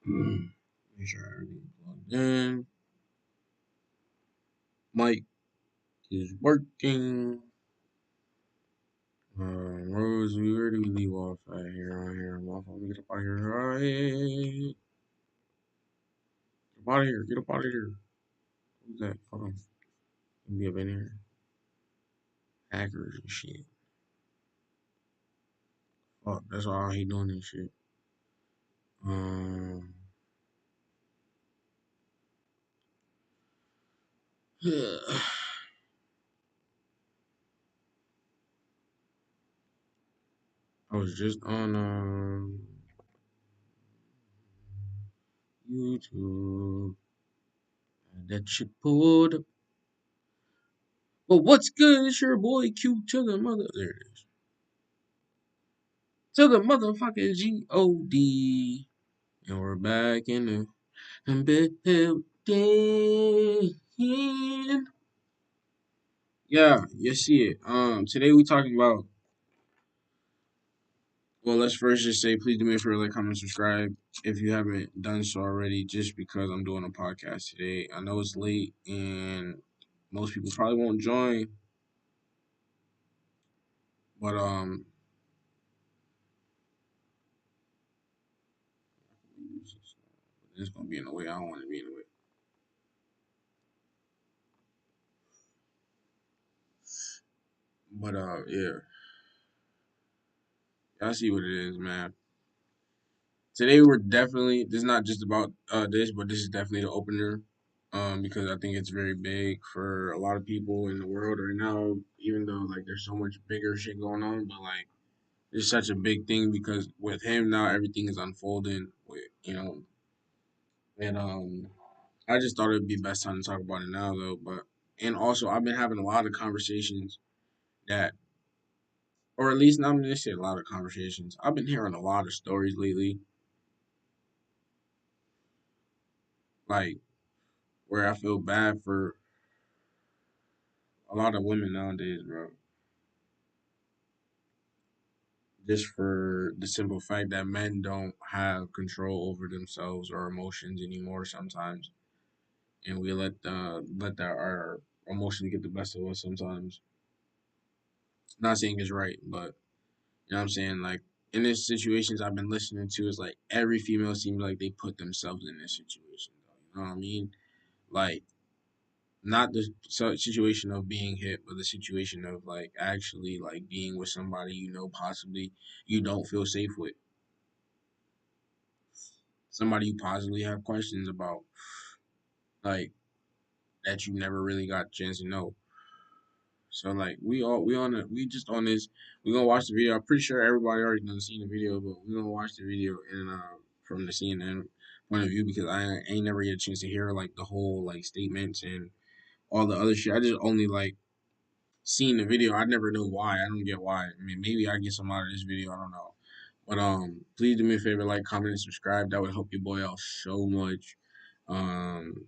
Make sure everything's plugged in. Mic is working. Rose, where do we leave off at here on here? Motherfucker, get up out of here. Alright. Get up out of here. Get up out of here. Who's that? Hold on. Let me up in here. Hackers and shit. Fuck, that's all he doing this shit. Um, I was just on YouTube. That shit pulled up. But what's good? It's your boy Q to the mother. There it is. To the motherfucking God. And we're back in the building. Yeah, you see it. Today we talking about. Well, let's first just say, please do me a favor, like, comment, subscribe if you haven't done so already. Just because I'm doing a podcast today, I know it's late and most people probably won't join, but it's gonna be in the way. I don't want to be in the way. But yeah, I see what it is, man. Today we're definitely. This is not just about this, but this is definitely the opener. Because I think it's very big for a lot of people in the world right now. Even though like there's so much bigger shit going on, but like it's such a big thing because with him now everything is unfolding. With and I just thought it'd be best time to talk about it now though. But and also I've been having a lot of conversations that, or at least not gonna say a lot of conversations. I've been hearing a lot of stories lately, like where I feel bad for a lot of women nowadays, bro. Just for the simple fact that men don't have control over themselves or emotions anymore sometimes, and we let our emotions get the best of us sometimes. Not saying it's right, but you know what I'm saying. Like in these situations I've been listening to, is like every female seems like they put themselves in this situation. You know what I mean? Like not the situation of being hit, but the situation of like actually like being with somebody possibly you don't feel safe with, somebody you possibly have questions about, like that you never really got a chance to know. So like we just on this. We gonna watch the video. I'm pretty sure everybody already done seen the video, but we gonna watch the video and from the CNN point of view because I ain't never get a chance to hear like the whole like statements and all the other shit. I just only like seen the video. I never know why. I don't get why. I mean, maybe I get some out of this video. I don't know. But please do me a favor, like, comment, and subscribe. That would help your boy out so much. Um,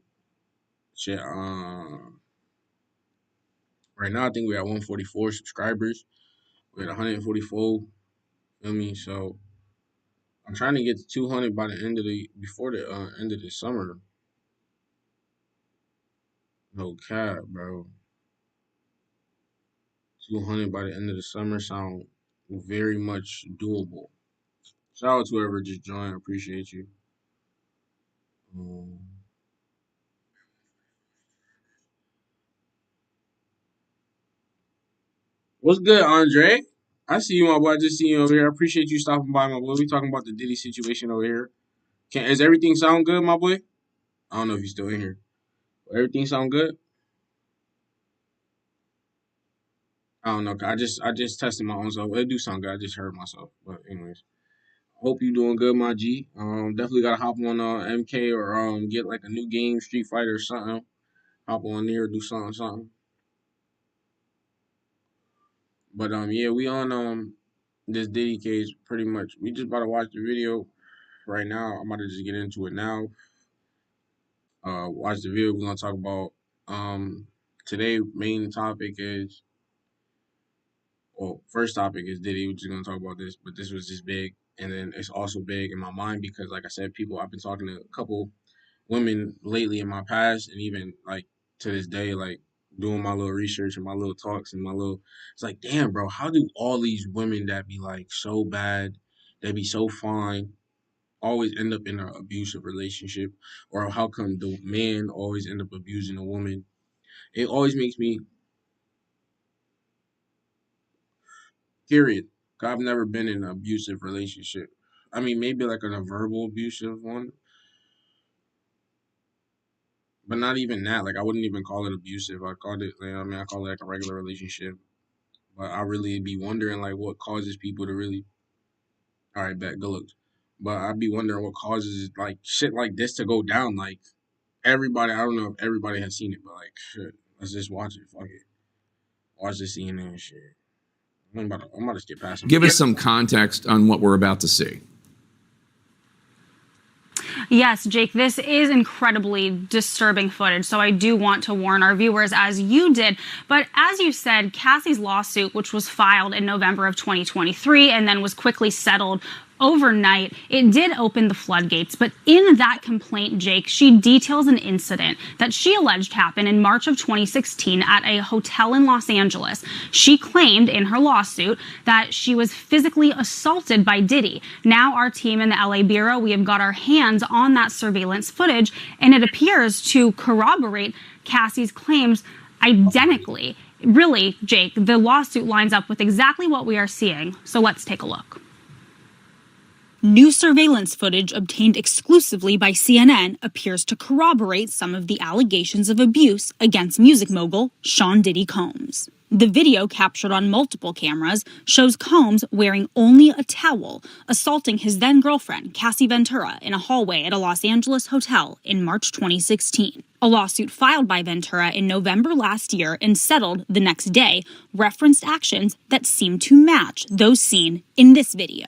shit. Right now I think we're at 144 subscribers. We're at 144. Feel me? So I'm trying to get to 200 by the end of the before the end of the summer. No cap, bro. 200 by the end of the summer sound very much doable. Shout out to whoever just joined. I appreciate you. Um, what's good, Andre? I see you, my boy. I just see you over here. I appreciate you stopping by, my boy. We talking about the Diddy situation over here. Is everything sound good, my boy? I don't know if you're still in here. Everything sound good? I don't know. I just tested my own self. It do sound good. I just heard myself. But anyways, hope you doing good, my G. Definitely gotta hop on MK or get like a new game, Street Fighter or something. Hop on there, do something. But yeah, we on this Diddy case pretty much. We just about to watch the video right now. I'm about to just get into it now. Watch the video. We're gonna talk about today. Main topic is, well, first topic is Diddy. We're just gonna talk about this, but this was just big. And then it's also big in my mind because, like I said, I've been talking to a couple women lately in my past, and even like to this day, like doing my little research and my little talks and it's like, damn, bro, how do all these women that be like so bad, they be so fine, always end up in an abusive relationship, or how come the man always end up abusing a woman? It always makes me period. 'Cause I've never been in an abusive relationship. I mean, maybe like a verbal abusive one, but not even that. Like I wouldn't even call it abusive. I called it, I mean, I call it like a regular relationship. But I really be wondering like what causes people to really. All right, bet, good looks. But I'd be wondering what causes like shit like this to go down. Like everybody, I don't know if everybody has seen it, but like shit, let's just watch it. Fuck it, watch the CNN and shit. I'm about to skip past some. Give us some context on what we're about to see. Yes, Jake, this is incredibly disturbing footage, so I do want to warn our viewers, as you did. But as you said, Cassie's lawsuit, which was filed in November of 2023 and then was quickly settled overnight, it did open the floodgates. But in that complaint, Jake, she details an incident that she alleged happened in March of 2016 at a hotel in Los Angeles. She claimed in her lawsuit that she was physically assaulted by Diddy. Now our team in the LA Bureau, we have got our hands on that surveillance footage, and it appears to corroborate Cassie's claims identically. Really, Jake, the lawsuit lines up with exactly what we are seeing. So let's take a look. New surveillance footage obtained exclusively by CNN appears to corroborate some of the allegations of abuse against music mogul Sean Diddy Combs. The video, captured on multiple cameras, shows Combs wearing only a towel, assaulting his then-girlfriend, Cassie Ventura, in a hallway at a Los Angeles hotel in March 2016. A lawsuit filed by Ventura in November last year and settled the next day referenced actions that seem to match those seen in this video.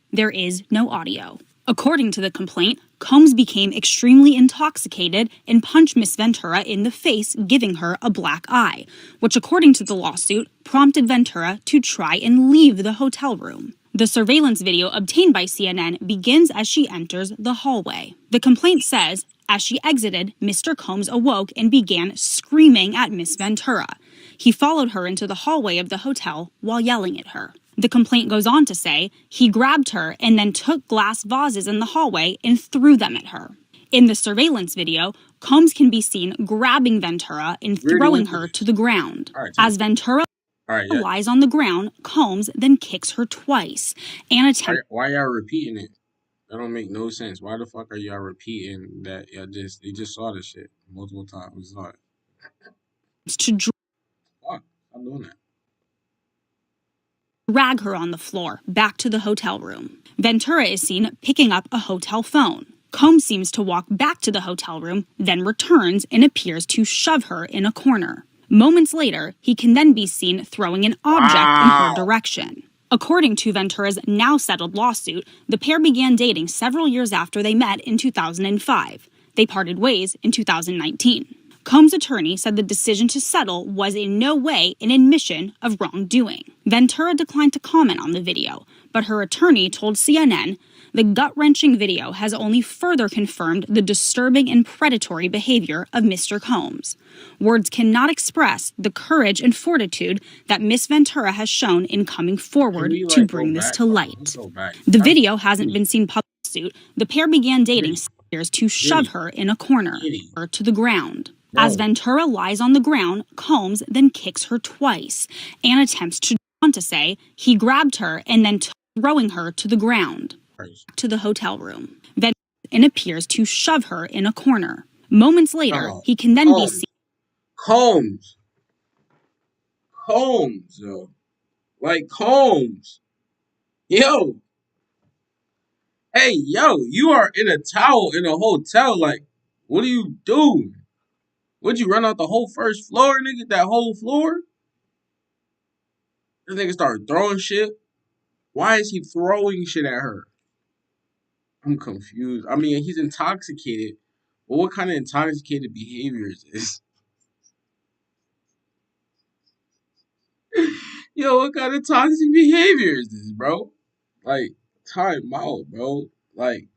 There is no audio. According to the complaint, Combs became extremely intoxicated and punched Miss Ventura in the face, giving her a black eye, which, according to the lawsuit, prompted Ventura to try and leave the hotel room. The surveillance video obtained by CNN begins as she enters the hallway. The complaint says, as she exited, Mr. Combs awoke and began screaming at Miss Ventura. He followed her into the hallway of the hotel while yelling at her. The complaint goes on to say he grabbed her and then took glass vases in the hallway and threw them at her. In the surveillance video, Combs can be seen grabbing Ventura and throwing her to the ground. As Ventura lies on the ground, Combs then kicks her twice and attempts. Why y'all repeating it? That don't make no sense. Why the fuck are y'all repeating that? You just saw this shit multiple times. We saw it. Fuck, I'm doing that. Drag her on the floor back to the hotel room. Ventura is seen picking up a hotel phone. Combs seems to walk back to the hotel room, then returns and appears to shove her in a corner. Moments later, he can then be seen throwing an object in her direction. According to Ventura's now settled lawsuit, the pair began dating several years after they met in 2005. They parted ways in 2019. Combs' attorney said the decision to settle was in no way an admission of wrongdoing. Ventura declined to comment on the video, but her attorney told CNN the gut-wrenching video has only further confirmed the disturbing and predatory behavior of Mr. Combs. Words cannot express the courage and fortitude that Miss Ventura has shown in coming forward to bring this to light. The video hasn't been seen publicly. The pair began dating years to shove her in a corner, her to the ground. As Ventura lies on the ground, Combs then kicks her twice and attempts to say he grabbed her and then throwing her to the ground, to the hotel room. And appears to shove her in a corner. Moments later, he can then be seen. Combs, yo. Like Combs. Yo. Hey, yo, you are in a towel in a hotel. Like, what are you doing? Would you run out the whole first floor, nigga? That whole floor? This nigga started throwing shit. Why is he throwing shit at her? I'm confused. I mean, he's intoxicated. But what kind of intoxicated behavior is this? Yo, what kind of toxic behavior is this, bro? Like, time out, bro. Like,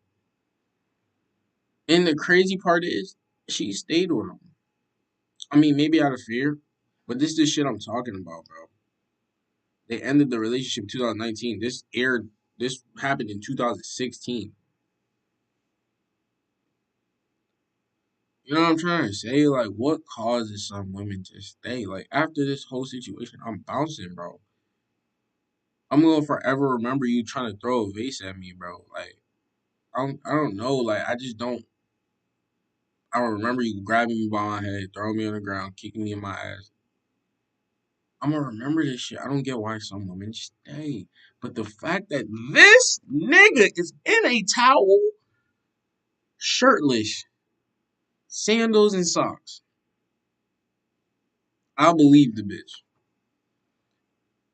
and the crazy part is, she stayed with him. I mean, maybe out of fear, but this is the shit I'm talking about, bro. They ended the relationship in 2019. This happened in 2016. You know what I'm trying to say? Like, what causes some women to stay? Like, after this whole situation, I'm bouncing, bro. I'm gonna forever remember you trying to throw a vase at me, bro. Like, I don't know. Like, I just don't. I don't remember you grabbing me by my head, throwing me on the ground, kicking me in my ass. I'm gonna remember this shit. I don't get why some women stay. But the fact that this nigga is in a towel, shirtless, sandals and socks, I believe the bitch.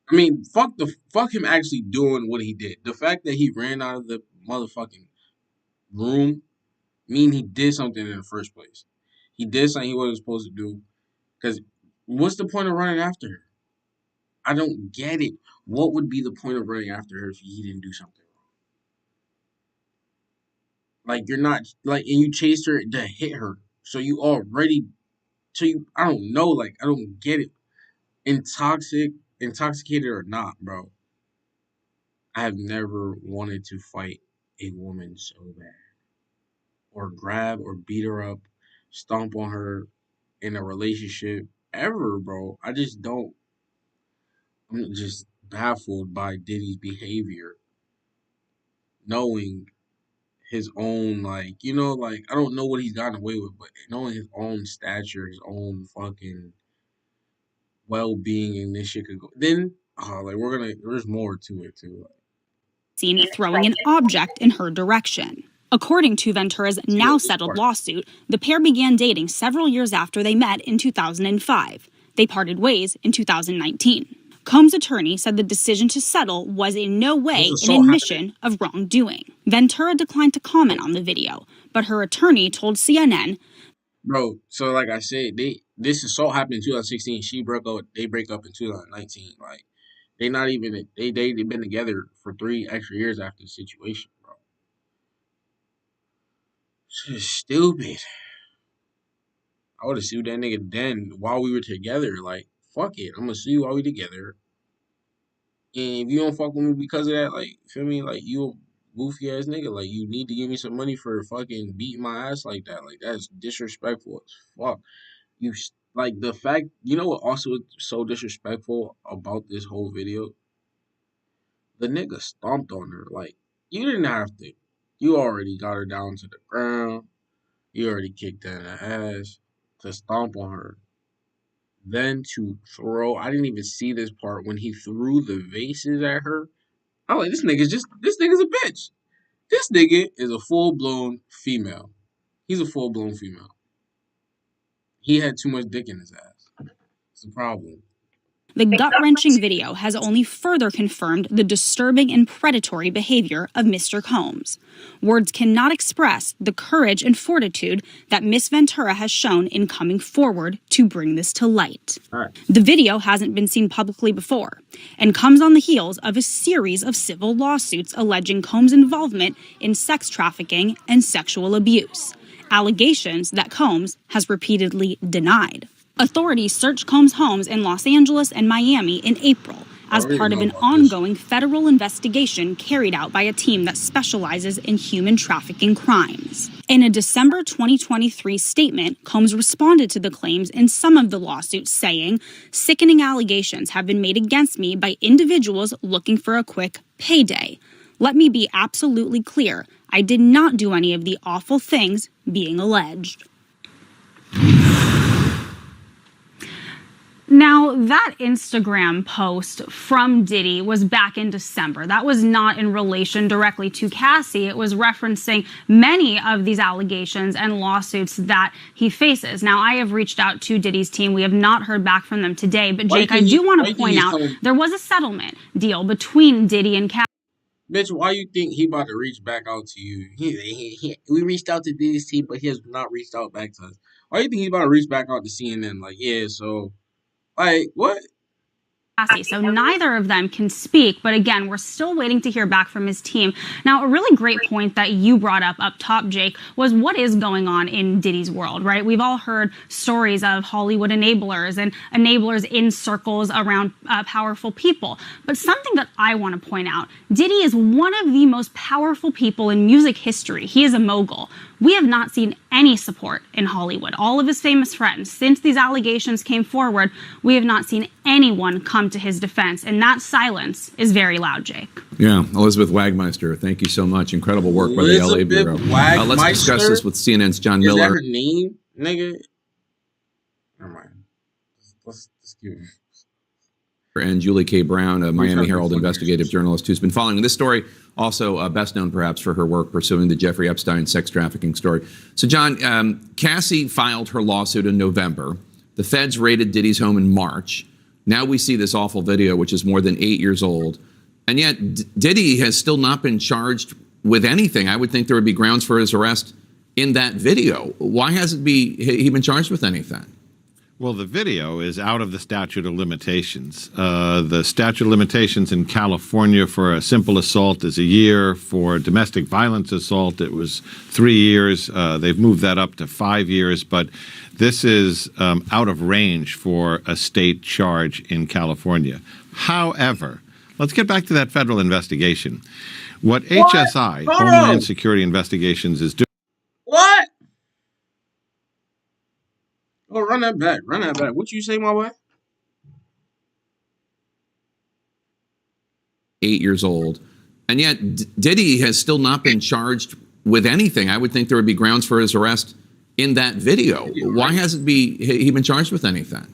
I mean, fuck him actually doing what he did. The fact that he ran out of the motherfucking room mean he did something in the first place. He did something he wasn't supposed to do. Cause what's the point of running after her? I don't get it. What would be the point of running after her if he didn't do something wrong? Like you're not like, and you chased her to hit her, so you already, so you, I don't know, like I don't get it. Intoxicated or not, bro. I have never wanted to fight a woman so bad, or grab or beat her up, stomp on her in a relationship ever, bro. I just don't. I'm just baffled by Diddy's behavior, knowing his own, like, like I don't know what he's gotten away with, but knowing his own stature, his own fucking well being, and this shit could go. Then, like there's more to it too. Seen throwing an object in her direction. According to Ventura's now This settled part, lawsuit, the pair began dating several years after they met in 2005. They parted ways in 2019. Combs' attorney said the decision to settle was in no this way an assault happened. admission of wrongdoing. Ventura declined to comment on the video, but her attorney told CNN, Bro, so like I said, this assault happened in 2016. They break up in 2019. Like they not even they've been together for 3 extra years after the situation, bro. Shit is stupid. I would have sued that nigga then while we were together. Like, fuck it. I'm gonna sue you while we together. And if you don't fuck with me because of that, like, feel me? Like, you a goofy ass nigga. Like, you need to give me some money for fucking beating my ass like that. Like, that's disrespectful as fuck. Like, the fact, you know what also is so disrespectful about this whole video? The nigga stomped on her. Like, you didn't have to. You already got her down to the ground. You already kicked her in the ass to stomp on her. Then to throw, I didn't even see this part when he threw the vases at her. I'm like, this nigga's a bitch. This nigga is a full blown female. He's a full blown female. He had too much dick in his ass. It's a problem. the gut-wrenching video has only further confirmed the disturbing and predatory behavior of Mr. Combs. Words cannot express the courage and fortitude that Miss Ventura has shown in coming forward to bring this to light. All right. The video hasn't been seen publicly before and comes on the heels of a series of civil lawsuits alleging Combs' involvement in sex trafficking and sexual abuse, allegations that Combs has repeatedly denied. Authorities searched Combs' homes in Los Angeles and Miami in April as part of an ongoing federal investigation carried out by a team that specializes in human trafficking crimes. In a December 2023 statement, Combs responded to the claims in some of the lawsuits, saying, "Sickening allegations have been made against me by individuals looking for a quick payday. Let me be absolutely clear. I did not do any of the awful things being alleged." Now, that Instagram post from Diddy was back in December. That was not in relation directly to Cassie. It was referencing many of these allegations and lawsuits that he faces. Now, I have reached out to Diddy's team. We have not heard back from them today. But, Jake, I do want to point out there was a settlement deal between Diddy and Cassie. Bitch, why you think he about to reach back out to you? We reached out to Diddy's team, but he has not reached out back to us. Why you think he's about to reach back out to CNN? Like, yeah, so... Like, what? Cassie. So neither of them can speak, but again, we're still waiting to hear back from his team. Now, a really great point that you brought up top, Jake, was what is going on in Diddy's world, right? We've all heard stories of Hollywood enablers and enablers in circles around powerful people. But something that I want to point out, Diddy is one of the most powerful people in music history. He is a mogul. We have not seen any support in Hollywood. All of his famous friends, since these allegations came forward, we have not seen anyone come to his defense. And that silence is very loud, Jake. Yeah, Elizabeth Wagmeister, thank you so much. Incredible work by the LA Bureau. Let's discuss this with CNN's John Miller. Is that her name, nigga? Never mind. Let's keep it. And Julie K. Brown, a Miami Herald investigative journalist who's been following this story, also best known perhaps for her work pursuing the Jeffrey Epstein sex trafficking story. So, John, Cassie filed her lawsuit in November. The feds raided Diddy's home in March. Now we see this awful video, which is more than 8 years old. And yet Diddy has still not been charged with anything. I would think there would be grounds for his arrest in that video. Why hasn't he been charged with anything? Well, the video is out of the statute of limitations. The statute of limitations in California for a simple assault is a year. For domestic violence assault, it was 3 years. They've moved that up to 5 years. But this is out of range for a state charge in California. However, let's get back to that federal investigation. What HSI, Homeland Security Investigations, is doing. What? Oh, run that back. Run that back. What you say, my boy? 8 years old. And yet Diddy has still not been charged with anything. I would think there would be grounds for his arrest in that video. Why hasn't he been charged with anything?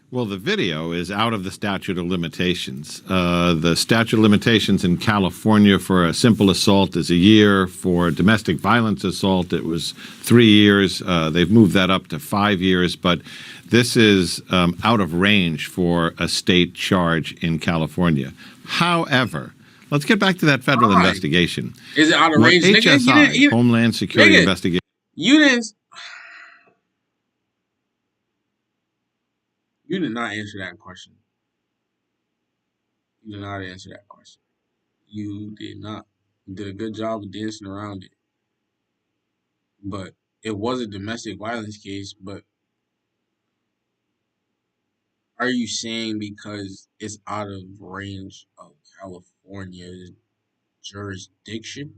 Well, the video is out of the statute of limitations. The statute of limitations in California for a simple assault is a year. For domestic violence assault, it was 3 years. They've moved that up to 5 years. But this is out of range for a state charge in California. However, let's get back to that federal investigation. Is it out of range? HSI, Homeland Security Investigation. You did not answer that question. You did not answer that question. You did not. You did a good job of dancing around it. But it was a domestic violence case, but are you saying because it's out of range of California's jurisdiction?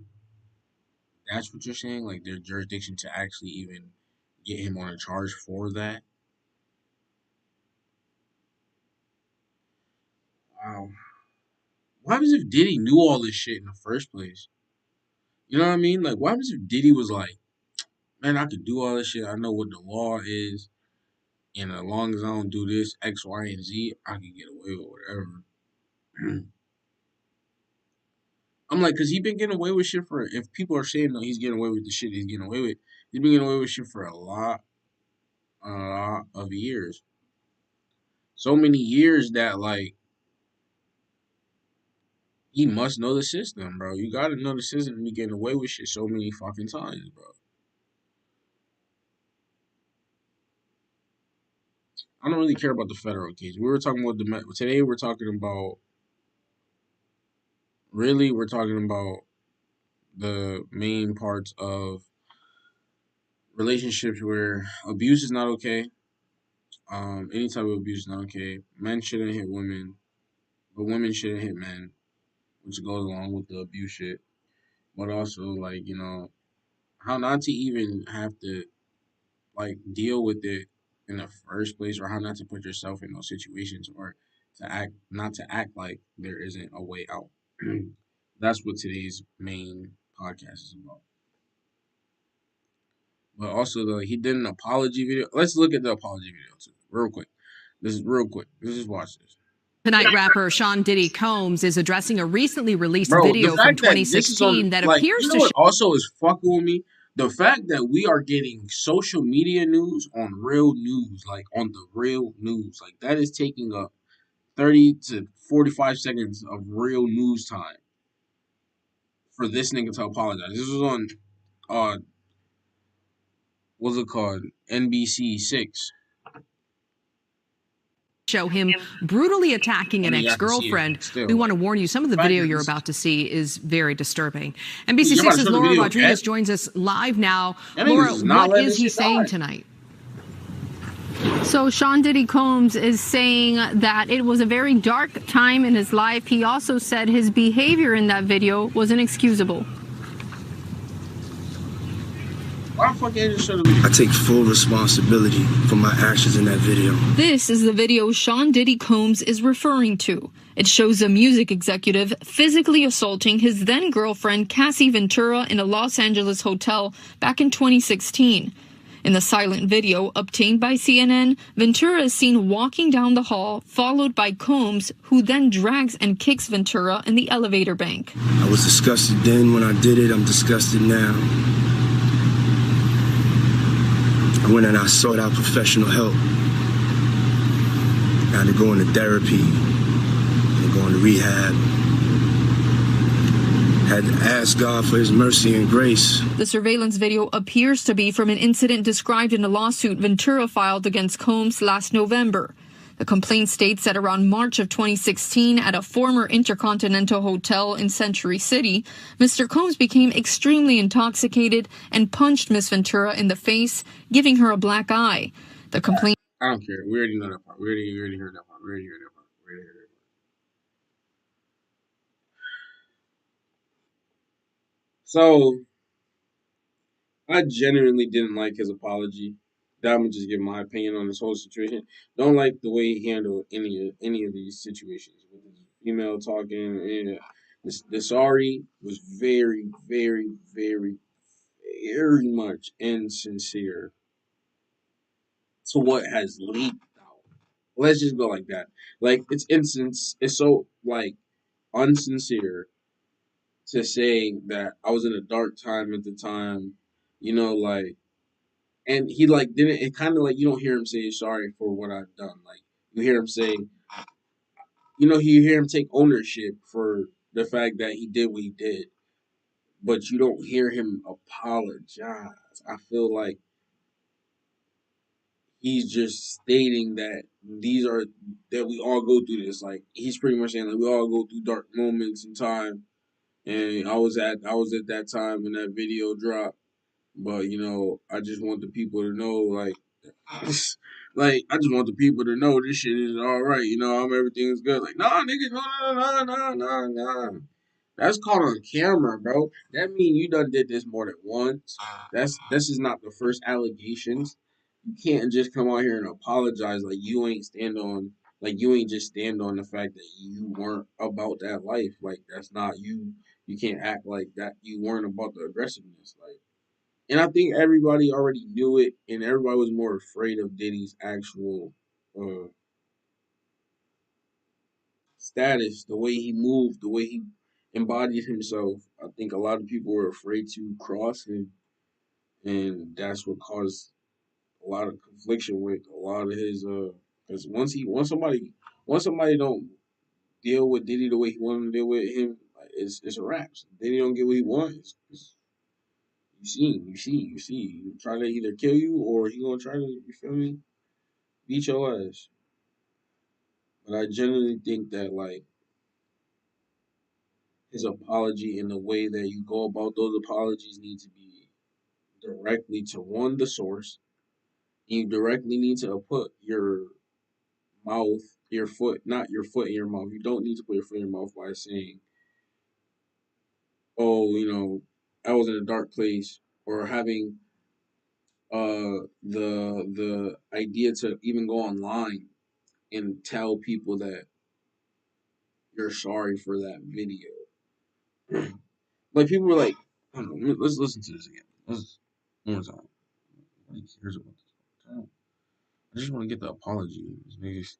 That's what you're saying? Like their jurisdiction to actually even get him on a charge for that? Wow. What happens if Diddy knew all this shit in the first place? You know what I mean? Like, what happens if Diddy was like, man, I could do all this shit. I know what the law is. And as long as I don't do this, X, Y, and Z, I can get away with whatever. I'm like, because he's been getting away with shit for, if people are saying, no, he's getting away with the shit he's getting away with, he's been getting away with shit for a lot of years. So many years that, like, he must know the system, bro. You gotta know the system to be getting away with shit so many fucking times, bro. I don't really care about the federal case. We were talking about today. We're talking about the main parts of relationships where abuse is not okay. Any type of abuse is not okay. Men shouldn't hit women, but women shouldn't hit men, which goes along with the abuse shit. But also, like, you know, how not to even have to, like, deal with it in the first place, or how not to put yourself in those situations, or not to act like there isn't a way out. That's what today's main podcast is about. But also, he did an apology video. Let's look at the apology video too, real quick. This is real quick. Let's just watch this. Tonight, rapper Sean Diddy Combs is addressing a recently released video from 2016 that appears to show. Also is fucking with me. The fact that we are getting social media news on real news, like on the real news, like that is taking up 30 to 45 seconds of real news time for this nigga to apologize. This was on, what's it called? NBC 6. show him brutally attacking an ex-girlfriend. We want to warn you, some of the video you're about to see is very disturbing. NBC 6's Laura Rodriguez joins us live now. Laura, what is he saying tonight? So Sean Diddy Combs is saying that it was a very dark time in his life. He also said his behavior in that video was inexcusable. I take full responsibility for my actions in that video. This is the video Sean Diddy Combs is referring to. It shows a music executive physically assaulting his then-girlfriend Cassie Ventura in a Los Angeles hotel back in 2016. In the silent video obtained by CNN, Ventura is seen walking down the hall, followed by Combs, who then drags and kicks Ventura in the elevator bank. I was disgusted then when I did it. I'm disgusted now. I went and I sought out professional help. I had to go into therapy, and go into rehab. Had to ask God for his mercy and grace. The surveillance video appears to be from an incident described in a lawsuit Ventura filed against Combs last November. The complaint states that around March of 2016 at a former Intercontinental Hotel in Century City, Mr. Combs became extremely intoxicated and punched Miss Ventura in the face, giving her a black eye. The complaint... I don't care. We already know that part. We already heard that part. We already heard that part. We already heard that part. So, I genuinely didn't like his apology. I'm gonna just give my opinion on this whole situation. Don't like the way he handled any of these situations with his female talking. And the sorry was very, very, very, very much insincere to what has leaked out. Let's just go like that. Like it's so like unsincere to say that I was in a dark time at the time, like. And he didn't. It kind of you don't hear him say sorry for what I've done. Like you hear him say, you hear him take ownership for the fact that he did what he did, but you don't hear him apologize. I feel like he's just stating that that we all go through this. Like he's pretty much saying we all go through dark moments in time, and I was at that time when that video dropped. But I just want the people to know, like I just want the people to know this shit is all right. Everything is good. Like, nah, nigga, no. That's caught on camera, bro. That mean you done did this more than once. This is not the first allegations. You can't just come out here and apologize like you ain't just stand on the fact that you weren't about that life. Like that's not you. You can't act like that. You weren't about the aggressiveness, like. And I think everybody already knew it, and everybody was more afraid of Diddy's actual status, the way he moved, the way he embodied himself. I think a lot of people were afraid to cross him, and that's what caused a lot of confliction with a lot of his. Because once somebody don't deal with Diddy the way he wanted to deal with him, it's a wrap. Diddy don't get what he wants. You see. He try to either kill you or he gonna try to, you feel me, beat your ass. But I genuinely think that, like, his apology and the way that you go about those apologies need to be directly to the source. You directly need to put your foot in your mouth. You don't need to put your foot in your mouth by saying, oh, I was in a dark place, or having the idea to even go online and tell people that you're sorry for that video. Like people were like, let's listen to this again. One more time. Nobody cares about this. I just want to get the apology. These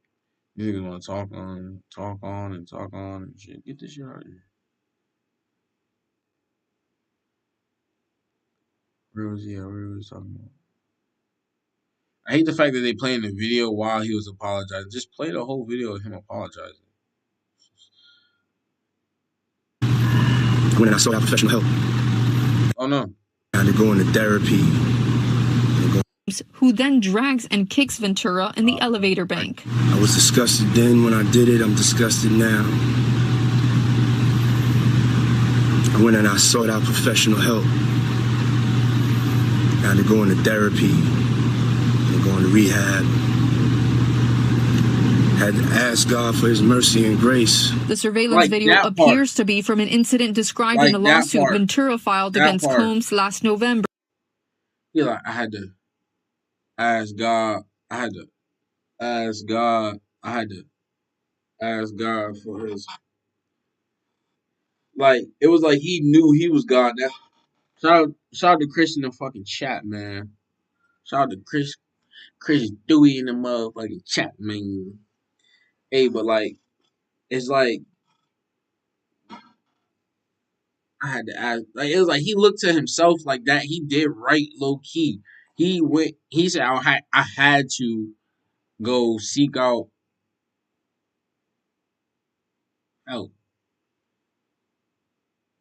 niggas want to talk on and shit. Get this shit out of here. Where was he talking about? I hate the fact that they playing the video while he was apologizing. Just play the whole video of him apologizing. When I sought out professional help. Oh no. I had to go into therapy. who then drags and kicks Ventura in the elevator bank. I was disgusted then when I did it. I'm disgusted now. I went and I sought out professional help. I had to go into therapy, and go into rehab. Had to ask God for his mercy and grace. The surveillance video appears to be from an incident described in the lawsuit Ventura filed against Combs last November. Yeah, like, I had to ask God. I had to ask God. I had to ask God for his. Like, it was like he knew he was God. That, shout out to Chris in the fucking chat, man. Shout out to Chris Dewey in the motherfucking chat, man. Hey, but like, it's like I had to ask. Like, it was like he looked to himself like that. He did right, low key. He went. He said, I had to go seek out help.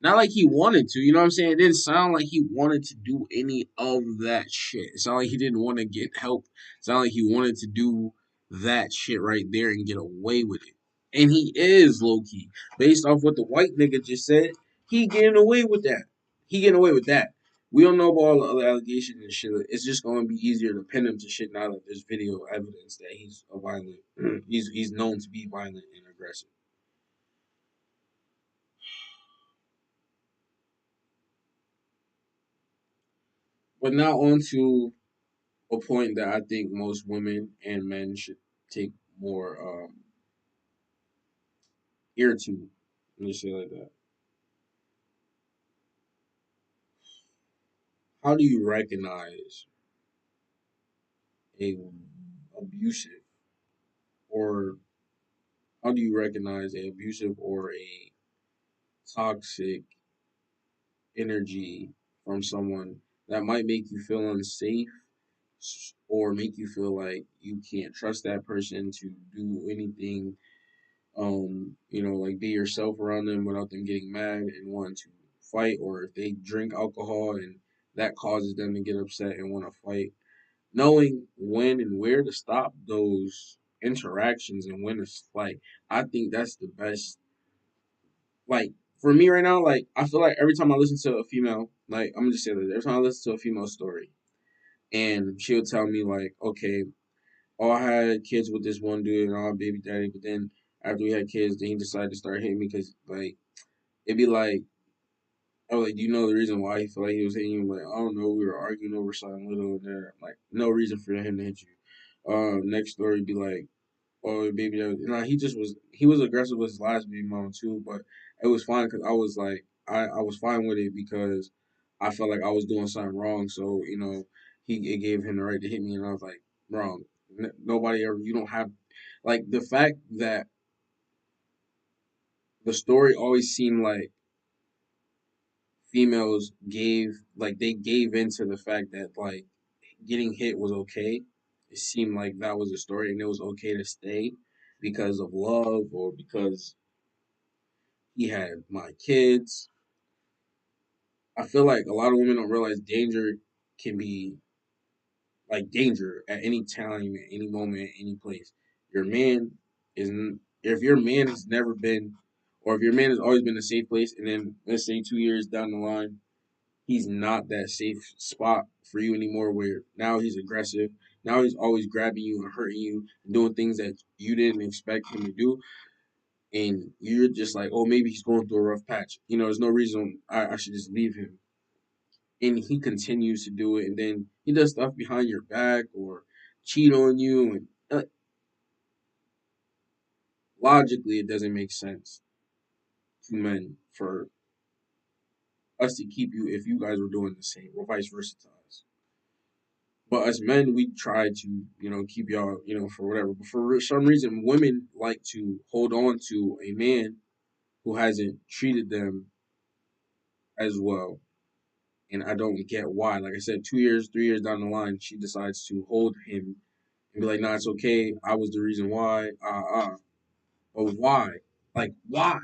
Not like he wanted to, you know what I'm saying? It didn't sound like he wanted to do any of that shit. It sounded like he didn't want to get help. It sounded like he wanted to do that shit right there and get away with it. And he is low key. Based off what the white nigga just said, he getting away with that. He getting away with that. We don't know about all the other allegations and shit. It's just going to be easier to pin him to shit now that there's video evidence that he's a violent. he's known to be violent and aggressive. But now on to a point that I think most women and men should take more ear to. Let me say it like that. How do you recognize a abusive, or how do you recognize a abusive or a toxic energy from someone that might make you feel unsafe or make you feel like you can't trust that person to do anything, like be yourself around them without them getting mad and wanting to fight, or if they drink alcohol and that causes them to get upset and want to fight. Knowing when and where to stop those interactions and when to, like, I think that's the best. Like, for me right now, like, I feel like every time I listen to a female, like, I'm gonna just say this, every time I listen to a female story and she'll tell me, like, okay, oh, I had kids with this one dude and all baby daddy, but then after we had kids, then he decided to start hitting me because, like, it'd be like, oh, like, do you know the reason why he felt like he was hitting you? I'm like, I don't know, we were arguing over something little and there. Like, no reason for him to hit you. Next story would be like, oh, baby, he was aggressive with his last baby mom too, but it was fine because I was like, I was fine with it because I felt like I was doing something wrong. So, it gave him the right to hit me, and I was like, wrong. Nobody ever, you don't have, like, the fact that the story always seemed like females they gave into the fact that, like, getting hit was okay. It seemed like that was a story and it was okay to stay because of love or because he had my kids. I feel like a lot of women don't realize danger can be like danger at any time, at any moment, any place. Your man if your man has never been, or if your man has always been a safe place, and then let's say 2 years down the line, he's not that safe spot for you anymore, where now he's aggressive. Now he's always grabbing you and hurting you, doing things that you didn't expect him to do. And you're just like, oh, maybe he's going through a rough patch. There's no reason I should just leave him. And he continues to do it. And then he does stuff behind your back or cheat on you. And logically, it doesn't make sense to men for us to keep you if you guys were doing the same, or vice versa to us. But as men, we try to, keep y'all, for whatever. But for some reason, women like to hold on to a man who hasn't treated them as well. And I don't get why. Like I said, 2 years, 3 years down the line, she decides to hold him and be like, nah, it's okay. I was the reason why. But why? Like, why?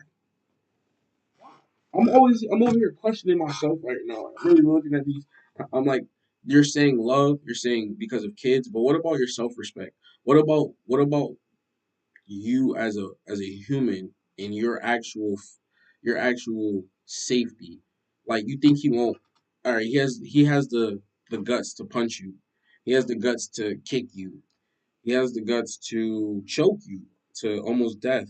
I'm over here questioning myself right now. I'm really looking at these. I'm like, you're saying love, you're saying because of kids, but what about your self-respect? What about you as a human and your actual safety? Like you think he won't? All right, he has the guts to punch you. He has the guts to kick you. He has the guts to choke you to almost death.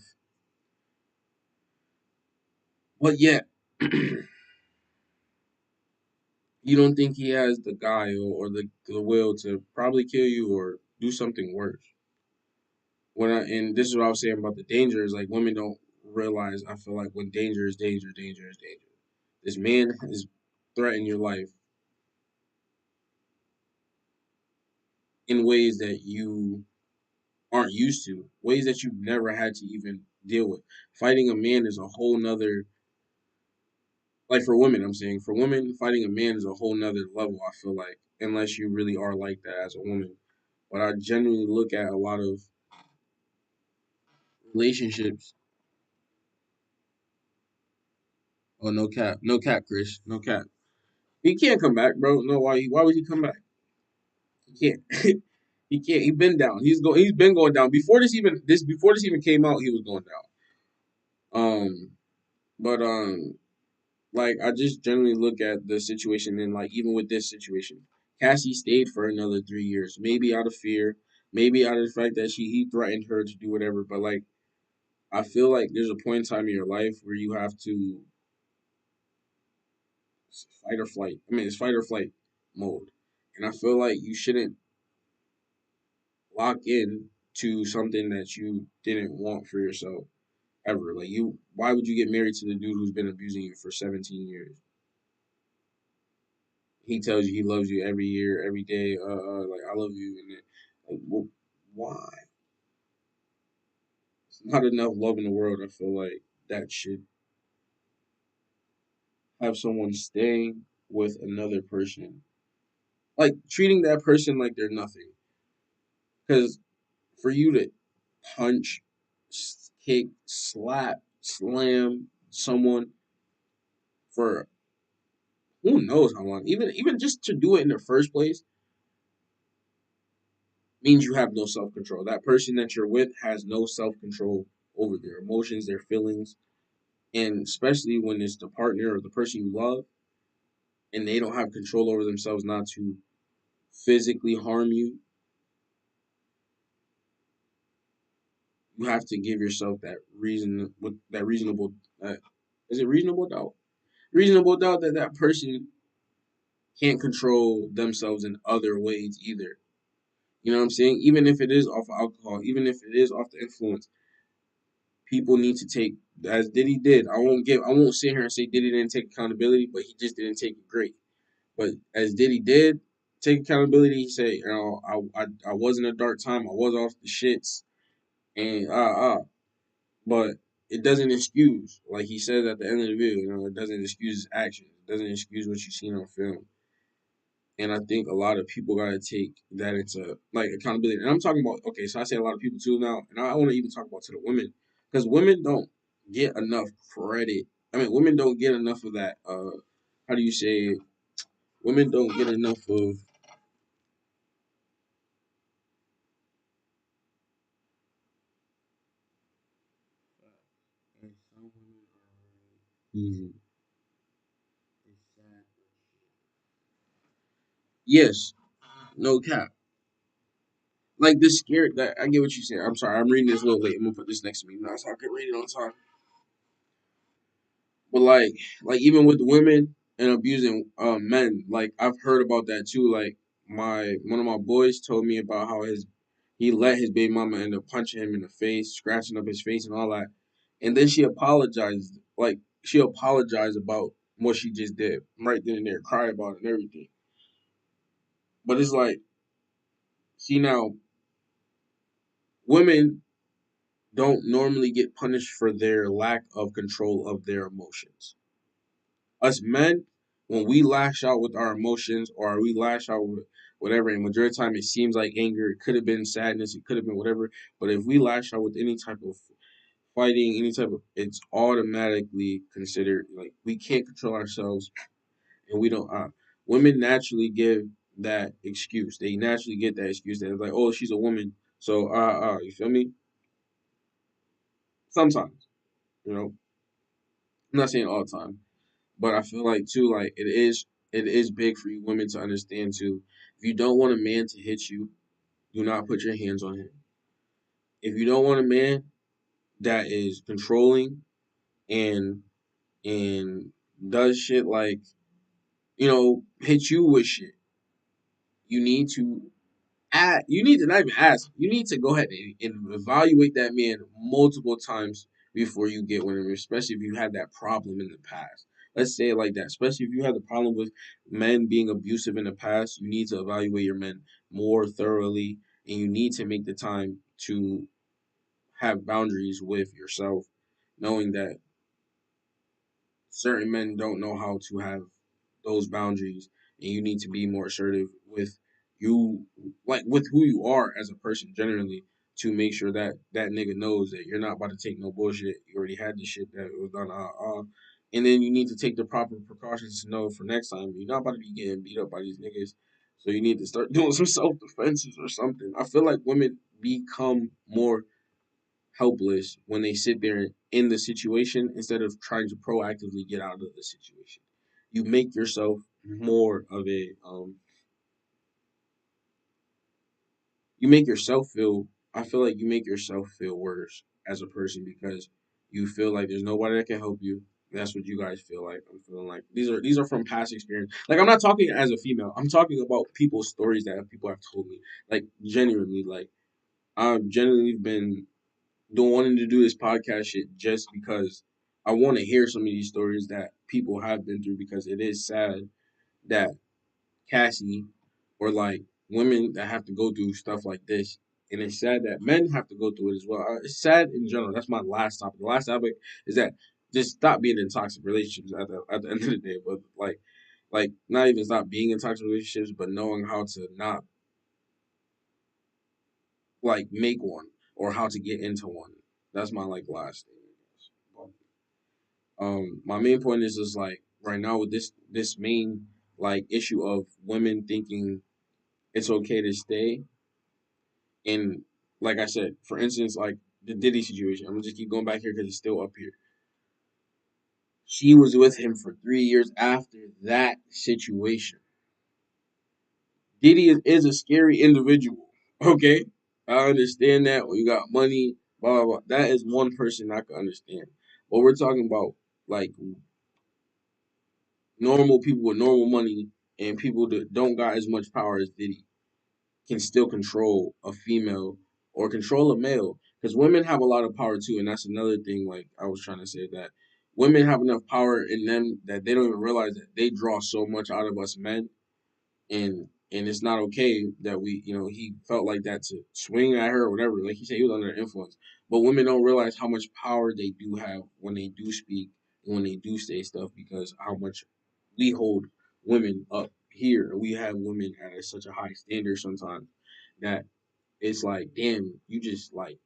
But yet, you don't think he has the guile or the will to probably kill you or do something worse. And this is what I was saying about the danger is like women don't realize. I feel like when danger is danger, danger is danger. This man is threatening your life in ways that you aren't used to, ways that you've never had to even deal with. Fighting a man is a whole nother, like for women, I'm saying, for women, fighting a man is a whole nother level, I feel like, unless you really are like that as a woman. But I genuinely look at a lot of relationships. Oh, no cap. No cap, Chris. No cap. He can't come back, bro. No, why would he come back? He can't. He can't. He's been down. He's been going down. Before this even came out, he was going down. But like I just generally look at the situation and like even with this situation, Cassie stayed for another 3 years, maybe out of fear, maybe out of the fact that he threatened her to do whatever. But like I feel like there's a point in time in your life where you have to fight or flight. I mean, it's fight or flight mode, and I feel like you shouldn't lock in to something that you didn't want for yourself ever. Like why would you get married to the dude who's been abusing you for 17 years? He tells you he loves you every year, every day. Like I love you, and then, like, well, why? It's not enough love in the world. I feel like that should have someone staying with another person, like treating that person like they're nothing. Because for you to punch, kick, slap, slam someone for who knows how long, even just to do it in the first place, means you have no self control. That person that you're with has no self control over their emotions, their feelings, and especially when it's the partner or the person you love, and they don't have control over themselves not to physically harm you. You have to give yourself that reason with that reasonable. Is it reasonable doubt? Reasonable doubt that that person can't control themselves in other ways either. You know what I'm saying? Even if it is off alcohol, even if it is off the influence, people need to take as Diddy did. I won't sit here and say Diddy didn't take accountability, but he just didn't take it great. But as Diddy did take accountability, he said, you know, I was in a dark time, I was off the shits, and but it doesn't excuse, like he says at the end of the video, you know, it doesn't excuse his actions, it doesn't excuse what you've seen on film. And I think a lot of people gotta take that into like accountability. And I'm talking about okay, so I say a lot of people too now, and I want to even talk about to the women because women don't get enough credit. I mean, women don't get enough of that. How do you say it? Women don't get enough of easy. Yes, no cap. Like this scared that I get what you're saying. I'm sorry, I'm reading this a little late. I'm gonna put this next to me now so I can read it on time. But like even with women and abusing men, like I've heard about that too. Like my one of my boys told me about how he let his baby mama end up punching him in the face, scratching up his face and all that. And then she apologized, like she apologized about what she just did right then and there, cry about it and everything. But it's like, see now, women don't normally get punished for their lack of control of their emotions. Us men, when we lash out with our emotions or we lash out with whatever, and majority of the time it seems like anger, it could have been sadness, it could have been whatever. But if we lash out with any type of fighting, any type of, it's automatically considered like we can't control ourselves and we don't. Women naturally give that excuse. They naturally get that excuse that it's like, oh, she's a woman, so you feel me? Sometimes, you know, I'm not saying all the time, but I feel like too, like it is big for you women to understand too. If you don't want a man to hit you, do not put your hands on him. If you don't want a man that is controlling and and does shit like, hit you with shit, you need to you need to not even ask. You need to go ahead and evaluate that man multiple times before you get with him, especially if you had that problem in the past. Let's say it like that. Especially if you had the problem with men being abusive in the past, you need to evaluate your men more thoroughly, and you need to make the time to have boundaries with yourself, knowing that certain men don't know how to have those boundaries, and you need to be more assertive with you, like with who you are as a person generally, to make sure that that nigga knows that you're not about to take no bullshit. You already had the shit that was done, and then you need to take the proper precautions to know for next time you're not about to be getting beat up by these niggas. So you need to start doing some self defenses or something. I feel like women become more helpless when they sit there in the situation instead of trying to proactively get out of the situation. You make yourself more of a you make yourself feel I feel like you make yourself feel worse as a person because you feel like there's nobody that can help you. That's what you guys feel like. I'm feeling like these are from past experience. Like I'm not talking as a female. I'm talking about people's stories that people have told me. Like genuinely, like I've genuinely been don't wanting to do this podcast shit just because I want to hear some of these stories that people have been through because it is sad that Cassie or like women that have to go through stuff like this. And it's sad that men have to go through it as well. It's sad in general. That's my last topic. The last topic is that just stop being in toxic relationships at the end of the day. But like not even stop being in toxic relationships, but knowing how to not like make one or how to get into one. That's my like last thing. My main point is just like right now with this main like issue of women thinking it's okay to stay, and like I said, for instance, like the Diddy situation. I'm gonna just keep going back here because it's still up here. She was with him for 3 years after that situation. Diddy is a scary individual. Okay, I understand that. When you got money, blah blah blah. That is one person I can understand. But we're talking about like normal people with normal money and people that don't got as much power as Diddy can still control a female or control a male. Because women have a lot of power too, and that's another thing. Like I was trying to say that women have enough power in them that they don't even realize that they draw so much out of us men, and it's not okay that he felt like that to swing at her or whatever. Like he said, he was under influence. But women don't realize how much power they do have when they do speak and when they do say stuff because how much we hold women up here. We have women at such a high standard sometimes that it's like, damn, you just like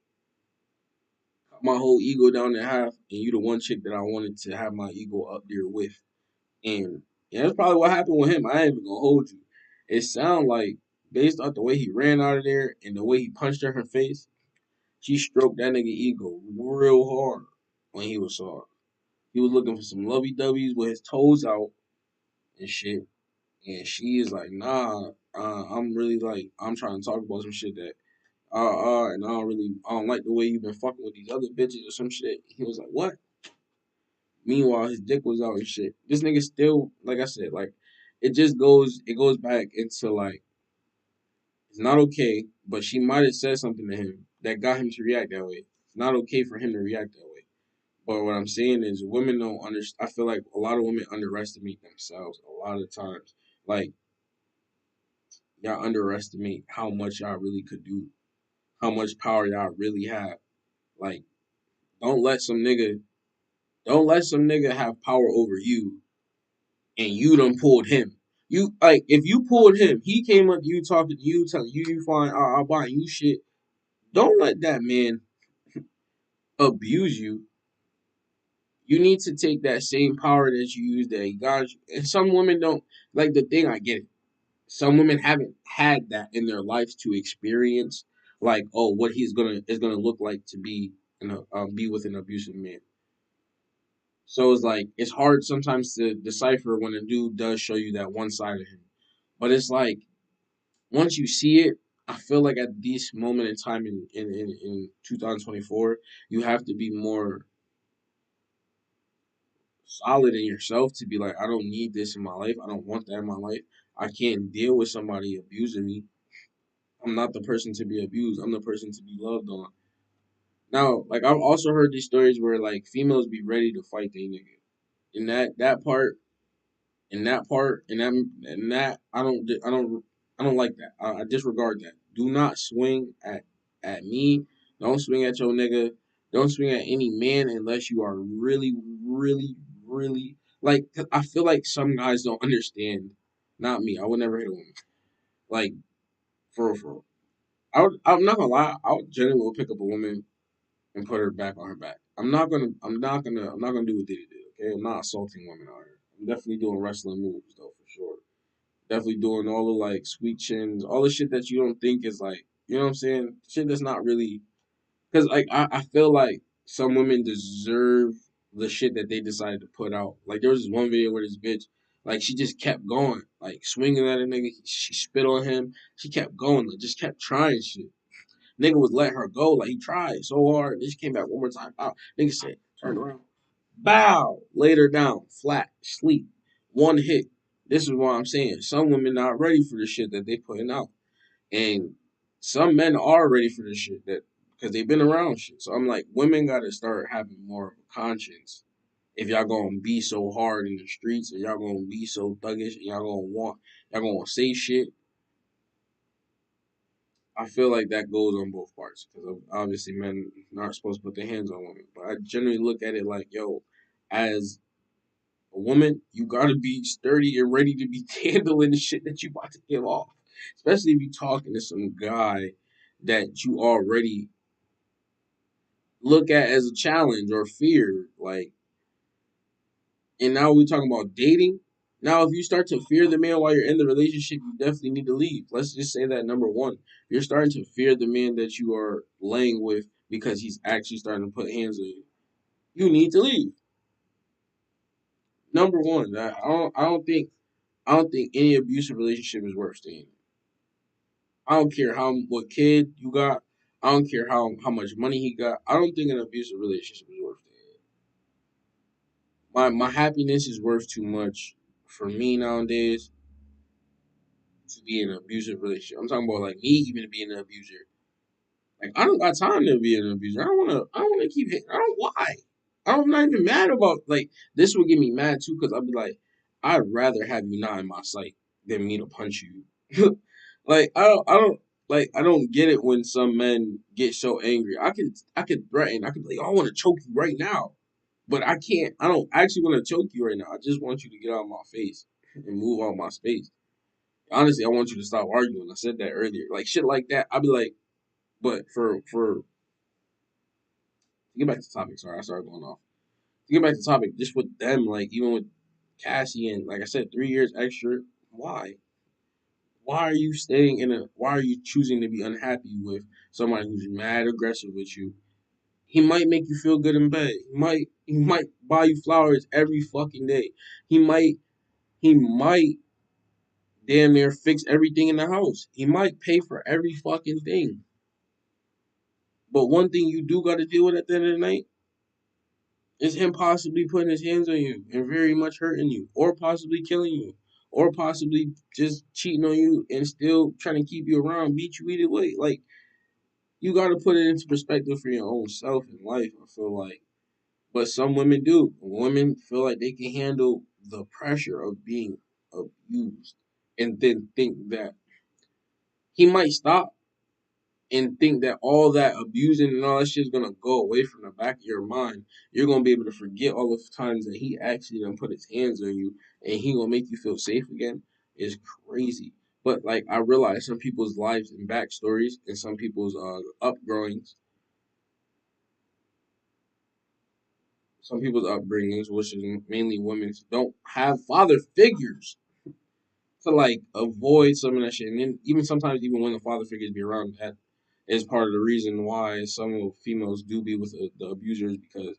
cut my whole ego down to half, and you the one chick that I wanted to have my ego up there with. And yeah, that's probably what happened with him. I ain't even gonna hold you. It sound like based off the way he ran out of there and the way he punched her in her face, she stroked that nigga ego real hard when he was soft. He was looking for some lovey dovey's with his toes out and shit. And she is like, nah, I'm really like, I'm trying to talk about some shit that, and I don't like the way you've been fucking with these other bitches or some shit. He was like, what? Meanwhile, his dick was out and shit. This nigga still, like I said, like, it goes back into like, it's not okay, but she might have said something to him that got him to react that way. It's not okay for him to react that way. But what I'm saying is, women don't understand. I feel like a lot of women underestimate themselves a lot of times. Like, y'all underestimate how much y'all really could do, how much power y'all really have. Like, don't let some nigga, don't let some nigga have power over you, and you done pulled him. You like if you pulled him, he came up to you talking to you, telling you you fine, I'll buy you shit. Don't let that man abuse you. You need to take that same power that you use that he got you. And some women don't like the thing. I get it. some women haven't had that in their life to experience, like, oh, what he's gonna is gonna look like to be with an abusive man. So it's like it's hard sometimes to decipher when a dude does show you that one side of him. But it's like once you see it, I feel like at this moment in time in 2024, you have to be more solid in yourself to be like, I don't need this in my life. I don't want that in my life. I can't deal with somebody abusing me. I'm not the person to be abused. I'm the person to be loved on. Now, like I've also heard these stories where like females be ready to fight they nigga. In that part, in that I don't like that. I disregard that. Do not swing at me. Don't swing at your nigga. Don't swing at any man unless you are really, really, really like. 'Cause I feel like some guys don't understand. Not me. I would never hit a woman. Like for real, for real. I'm not gonna lie. I would genuinely pick up a woman and put her back on her back. I'm not gonna do what Diddy did. Okay, I'm not assaulting women out here. I'm definitely doing wrestling moves though for sure. Definitely doing all the like sweet chins, all the shit that you don't think is like, you know what I'm saying? Shit that's not really, because like I feel like some women deserve the shit that they decided to put out. Like there was this one video where this bitch, like she just kept going, like swinging at a nigga. She spit on him. She kept going, like just kept trying shit. Nigga was letting her go. Like he tried so hard. Then she came back one more time. Bow. Nigga said, turn around. Bow. Laid her down. Flat. Sleep. One hit. This is what I'm saying. Some women not ready for the shit that they putting out. And some men are ready for this shit that because they've been around shit. So I'm like, women gotta start having more of a conscience. If y'all gonna be so hard in the streets, and y'all gonna be so thuggish, and y'all gonna say shit, I feel like that goes on both parts because obviously men aren't supposed to put their hands on women. But I generally look at it like, yo, as a woman, you gotta be sturdy and ready to be handling the shit that you about to give off. Especially if you talking to some guy that you already look at as a challenge or fear. Like, and now we're talking about dating. Now, if you start to fear the man while you're in the relationship, you definitely need to leave. Let's just say that number one, you're starting to fear the man that you are laying with because he's actually starting to put hands on you. You need to leave. Number one, I don't think any abusive relationship is worth staying in. I don't care what kid you got. I don't care how much money he got. I don't think an abusive relationship is worth staying in. My happiness is worth too much for me nowadays to be in an abusive relationship. I'm talking about like me even being an abuser. Like I don't got time to be an abuser. I don't wanna keep hitting. I don't why. I'm not even mad about like this would get me mad too because I'd be like, I'd rather have you not in my sight than me to punch you. Like I don't get it when some men get so angry. I could threaten. I could be like, I want to choke you right now. But I can't. I don't actually want to choke you right now. I just want you to get out of my face and move out of my space. Honestly, I want you to stop arguing. I said that earlier. Like shit like that. I'd be like, but for to get back to the topic. Sorry, I started going off. To get back to the topic, just with them, like even with Cassie and like I said, 3 years extra. Why? Why are you staying in a? Why are you choosing to be unhappy with somebody who's mad aggressive with you? He might make you feel good in bed. He might buy you flowers every fucking day. He might damn near fix everything in the house. He might pay for every fucking thing. But one thing you do got to deal with at the end of the night is him possibly putting his hands on you and very much hurting you, or possibly killing you, or possibly just cheating on you and still trying to keep you around, beat you either way. Like, you got to put it into perspective for your own self in life, I feel like. But some women do. Women feel like they can handle the pressure of being abused and then think that he might stop and think that all that abusing and all that shit is gonna go away from the back of your mind. You're gonna be able to forget all the times that he actually done put his hands on you and he gonna make you feel safe again is crazy. But like I realize some people's lives and backstories and some people's upgrowings, some people's upbringings, which is mainly women's, don't have father figures. to like avoid some of that shit. And then even sometimes, even when the father figures be around, that is part of the reason why some females do be with the abusers, because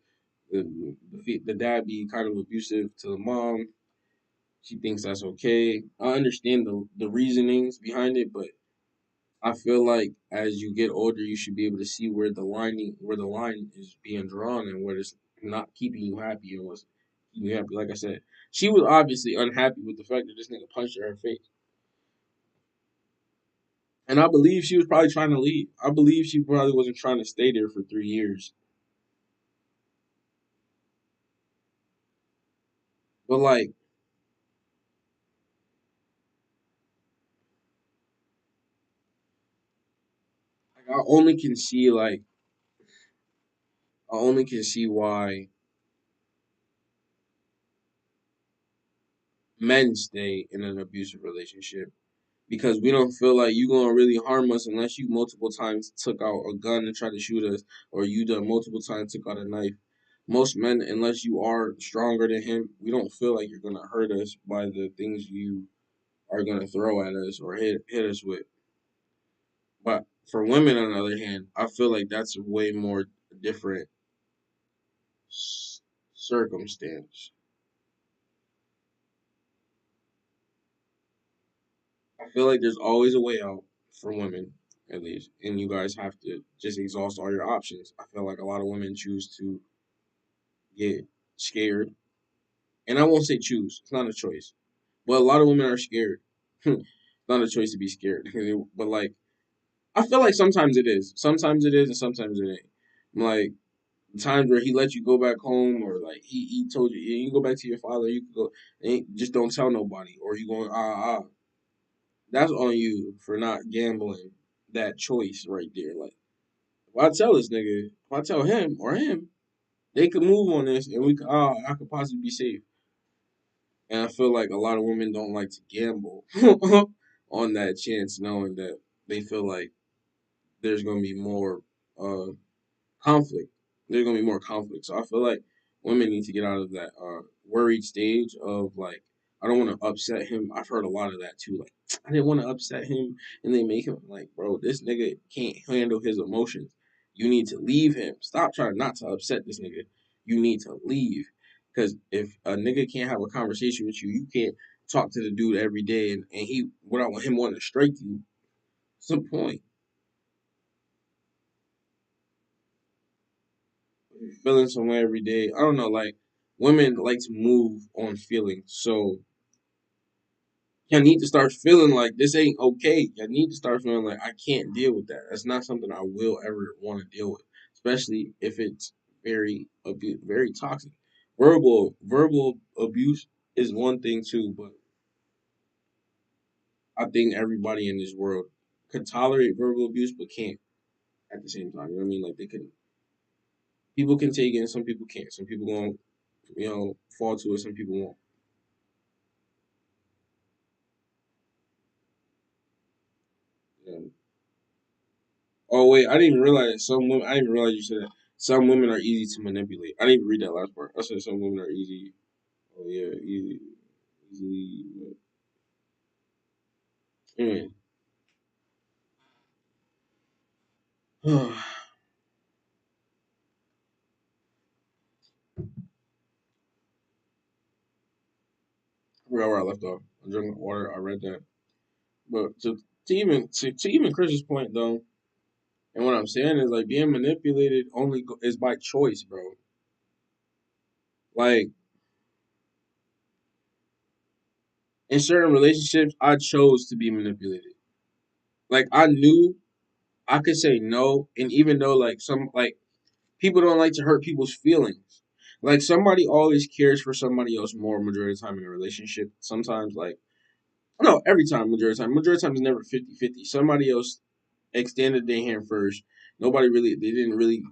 the dad be kind of abusive to the mom. She thinks that's okay. I understand the reasonings behind it, but I feel like as you get older, you should be able to see where the line is being drawn, and where it's not keeping you happy and what's keeping you happy. Like I said, she was obviously unhappy with the fact that this nigga punched her in her face. And I believe she was probably trying to leave. I believe she probably wasn't trying to stay there for 3 years. But I only can see why men stay in an abusive relationship, because we don't feel like you gonna really harm us unless you multiple times took out a gun and tried to shoot us, or you done multiple times took out a knife. Most men, unless you are stronger than him, we don't feel like you're gonna hurt us by the things you are gonna throw at us or hit us with. But for women, on the other hand, I feel like that's a way more different circumstance. I feel like there's always a way out for women, at least, and you guys have to just exhaust all your options. I feel like a lot of women choose to get scared, and I won't say choose; it's not a choice. But a lot of women are scared. It's not a choice to be scared. But like, I feel like sometimes it is. Sometimes it is, and sometimes it ain't. Like times where he let you go back home, or like he told you, "Yeah, you go back to your father, you can go, and just don't tell nobody," or you going that's on you for not gambling that choice right there. Like if I tell this nigga, if I tell him or him, they could move on this, and I could possibly be safe. And I feel like a lot of women don't like to gamble on that chance, knowing that they feel like there's gonna be more uh conflict. There's gonna be more conflict. So I feel like women need to get out of that worried stage of like, I don't want to upset him. I've heard a lot of that too. Like I didn't want to upset him, and they make him like, bro, this nigga can't handle his emotions. You need to leave him. Stop trying not to upset this nigga. You need to leave, because if a nigga can't have a conversation with you, you can't talk to the dude every day, and he without him wanting to strike you. What's the point? Feeling somewhere every day. I don't know, like women like to move on feelings. So you need to start feeling like this ain't okay. You need to start feeling like I can't deal with that. That's not something I will ever want to deal with, especially if it's very toxic. Verbal abuse is one thing too, but I think everybody in this world could tolerate verbal abuse, but can't at the same time. You know what I mean? Like they can, people can take it, and some people can't. Some people won't, fall to it. Some people won't. You know? Oh wait, I didn't even realize some women. I didn't even realize you said that. Some women are easy to manipulate. I didn't even read that last part. I said some women are easy. Oh yeah, easy, easily. Anyway, I forgot where I left off. I'm drinking water. I read that, but to even Chris's point though, and what I'm saying is like being manipulated is by choice, bro. Like in certain relationships, I chose to be manipulated. Like I knew I could say no, and even though like people don't like to hurt people's feelings. Like somebody always cares for somebody else more majority of the time in a relationship. Sometimes no, every time majority of the time. Majority of the time is never 50-50. Somebody else extended their hand first. Nobody really they didn't really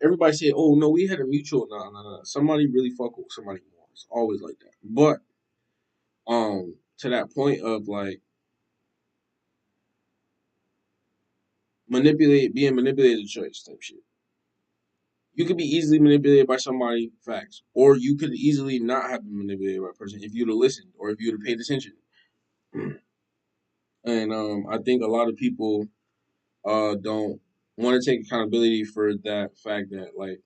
everybody said, "Oh no, we had a mutual." No, no, no. Somebody really fuck with somebody more. It's always like that. But to that point of like being manipulated choice type shit. You could be easily manipulated by somebody, facts, or you could easily not have been manipulated by a person if you'd have listened or if you'd have paid attention. And I think a lot of people don't want to take accountability for that fact that like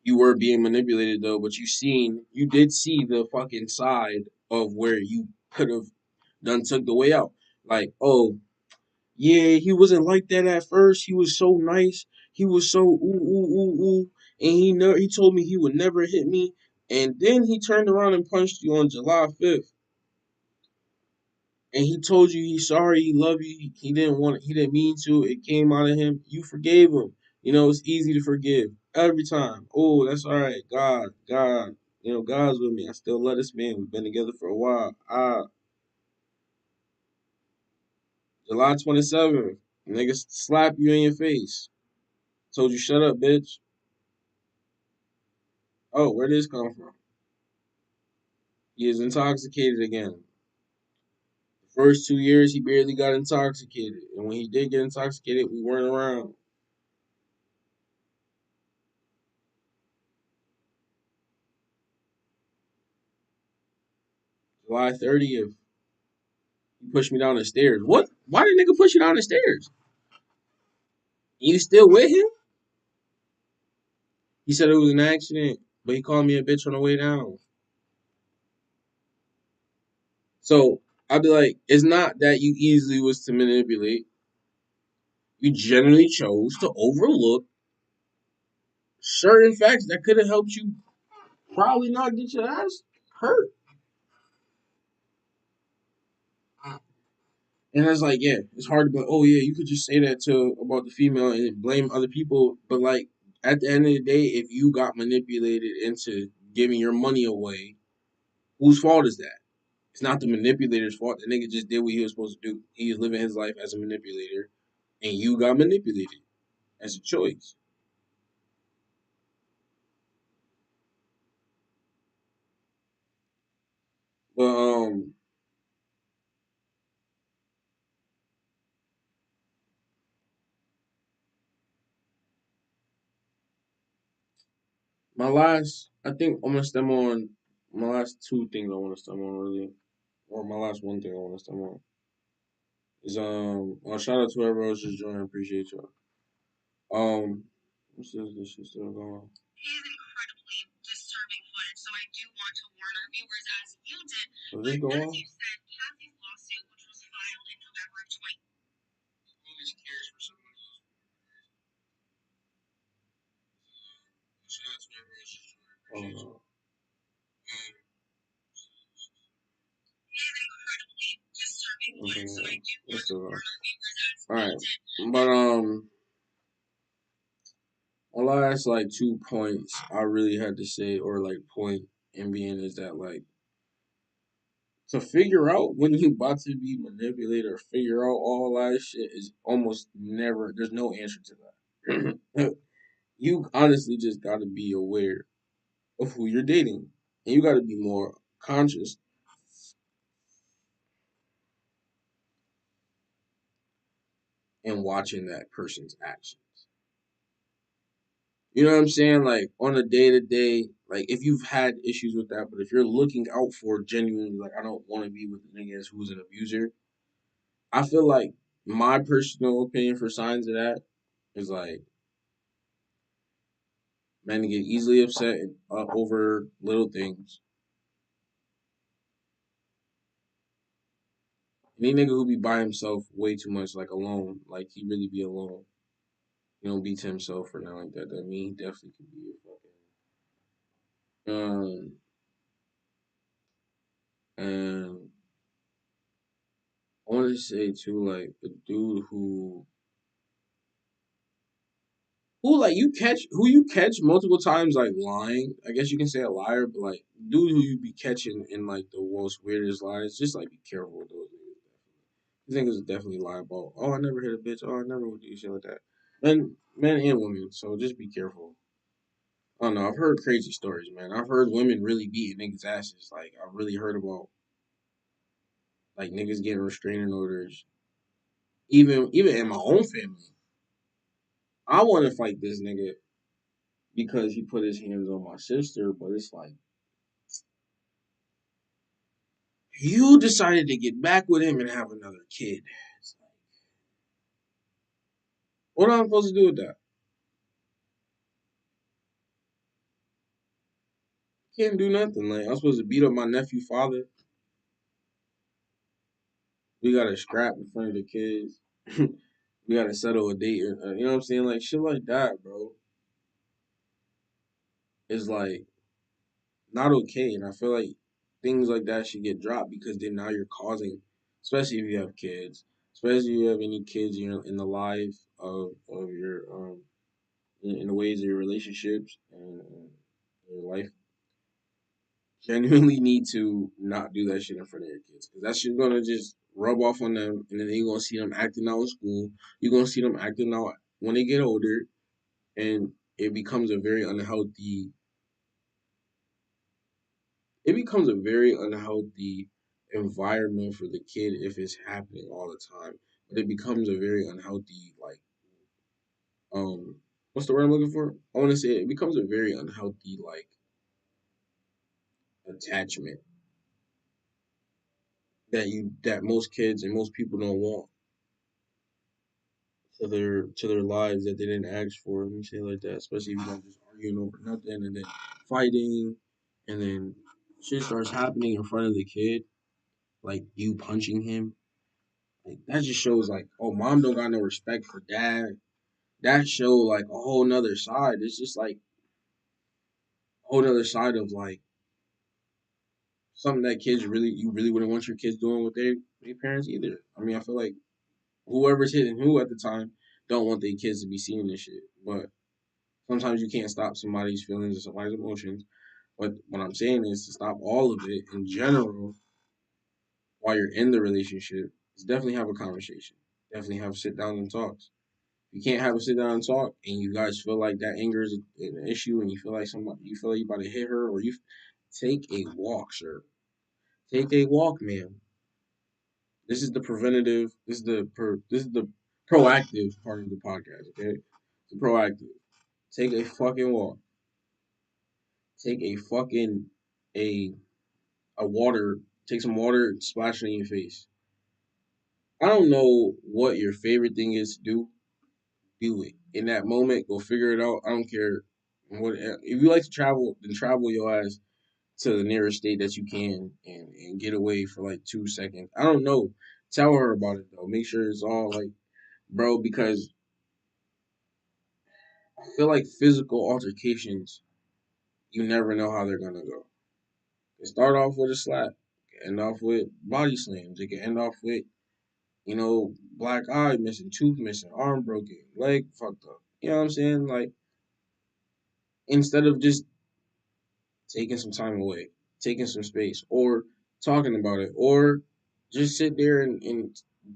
you were being manipulated though, but you did see the fucking side of where you could have done took the way out. Like, oh yeah, he wasn't like that at first. He was so nice. He was so ooh, and he told me he would never hit me. And then he turned around and punched you on July 5th. And he told you he's sorry, he loved you. He didn't mean to. It came out of him. You forgave him. It's easy to forgive every time. Oh, that's all right. God, God's with me. I still love this man. We've been together for a while. July 27th, niggas slap you in your face. Told you shut up, bitch. Oh, where did this come from? He is intoxicated again. The first 2 years, he barely got intoxicated. And when he did get intoxicated, we weren't around. July 30th, he pushed me down the stairs. What? Why did nigga push you down the stairs? You still with him? He said it was an accident, but he called me a bitch on the way down. So I'd be like, it's not that you easily was to manipulate. You generally chose to overlook certain facts that could have helped you probably not get your ass hurt. And it's like, yeah, it's hard to be, oh yeah, you could just say that to about the female and blame other people. But like at the end of the day, if you got manipulated into giving your money away, whose fault is that? It's not the manipulator's fault. The nigga just did what he was supposed to do. He is living his life as a manipulator, and you got manipulated as a choice. But I think I'm gonna stem on my last two things I want to stem on really, or my last one thing I want to stem on is shout out to whoever else just joined. Appreciate y'all. What's this shit still going? Is incredibly disturbing footage, so I do want to warn our viewers as you did. Does this go on? As you said, Cassie's lawsuit, which was filed in November of 20. Always cares for someone else. Shout out to whoever else just joined. Oh no. Okay, let's do it. All right, but my last like 2 points I really had to say, or like point in being is that like to figure out when you about to be manipulated or figure out all that shit is almost never. There's no answer to that. You honestly just got to be aware of who you're dating, and you got to be more conscious in watching that person's actions. You know what I'm saying? Like on a day to day, like if you've had issues with that, but if you're looking out for genuinely, like I don't want to be with the niggas who's an abuser. I feel like my personal opinion for signs of that is like men get easily upset over little things. Any nigga who be by himself way too much, like alone, like he really be alone. He don't be to himself or nothing like that. That mean he definitely could be a fucking and I want to say too, like a dude who you catch multiple times like lying. I guess you can say a liar, but like dude who you be catching in like the most weirdest lies, just like be careful with those niggas. These niggas definitely lie about, oh I never hit a bitch, oh I never would do shit like that. Men and women, so just be careful. I don't know, I've heard crazy stories, man. I've heard women really beating niggas' asses. Like I've really heard about like niggas getting restraining orders. Even in my own family. I wanna fight this nigga because he put his hands on my sister, but it's like You decided to get back with him and have another kid. What am I supposed to do with that? Can't do nothing. Like, I'm supposed to beat up my nephew father. We gotta scrap in front of the kids. We gotta settle a date. You know what I'm saying? Like shit like that, bro. Is like not okay. And I feel like things like that should get dropped because then now you're causing, especially if you have kids, especially if you have any kids in the life of your in the ways of your relationships and your life. Genuinely need to not do that shit in front of your kids because that shit's gonna just rub off on them, and then you're gonna see them acting out in school. You're gonna see them acting out when they get older, and it becomes a very unhealthy. It becomes a very unhealthy environment for the kid if it's happening all the time. But it becomes a very unhealthy um what's the word I'm looking for? I want to say it becomes a very unhealthy attachment that most kids and most people don't want to their lives that they didn't ask for. Let me say it like that. Especially if you don't just arguing over nothing and then fighting, and then shit starts happening in front of the kid, like you punching him. Like that just shows like, oh, mom don't got no respect for dad. That show like a whole nother side. It's just like a whole nother side of like something that kids really you really wouldn't want your kids doing with their parents either. I mean, I feel like whoever's hitting who at the time don't want their kids to be seeing this shit. But sometimes you can't stop somebody's feelings or somebody's emotions. But what I'm saying is to stop all of it in general while you're in the relationship is definitely have a conversation. Definitely have sit down and talks. You can't have a sit down and talk, and you guys feel like that anger is an issue, and you feel like you feel like you about to hit her, or you take a walk, sir. Take a walk, man. This is the preventative. This is the proactive part of the podcast. Okay, the proactive. Take a fucking walk. Take a fucking a a water. Take some water, splash it in your face. I don't know what your favorite thing is to do. Do it in that moment. Go figure it out. I don't care. What if you like to travel? Then travel your ass to the nearest state that you can and get away for like 2 seconds. I don't know. Tell her about it though. Make sure it's all like, bro, because I feel like physical altercations, you never know how they're gonna go. It start off with a slap, end off with body slams. It can end off with black eye missing, tooth missing, arm broken, leg fucked up. You know what I'm saying? Like instead of just taking some time away, taking some space, or talking about it, or just sit there and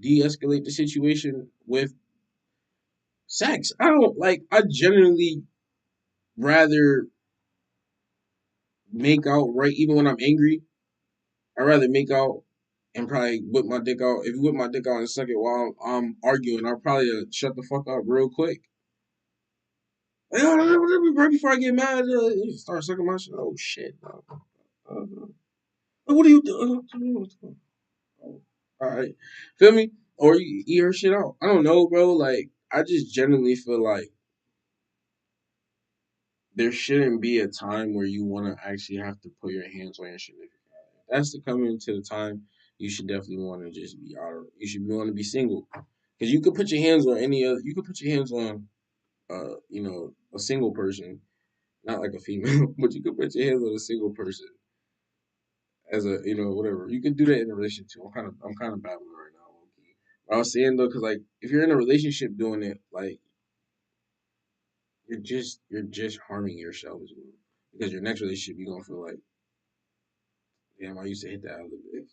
de-escalate the situation with sex. I don't like. I genuinely rather make out right, even when I'm angry. I'd rather make out and probably whip my dick out. If you whip my dick out and suck it while I'm arguing, I'll probably shut the fuck up real quick. Like, right before I get mad, you start sucking my shit. Oh shit! What are you doing? All right, feel me? Or you eat her shit out. I don't know, bro. Like, I just genuinely feel like there shouldn't be a time where you want to actually have to put your hands on your shit. If that's the coming to the time, you should definitely want to just be out. You should want to be single, because you could put your hands on any other. You could put your hands on, a single person, not like a female, but you could put your hands on a single person as a, whatever. You could do that in a relationship too. I'm kind of babbling right now. Okay. But I was saying though, because like if you're in a relationship doing it, like you're just harming yourself as well. Because your next relationship, you're gonna feel like, damn, I used to hit that other bitch,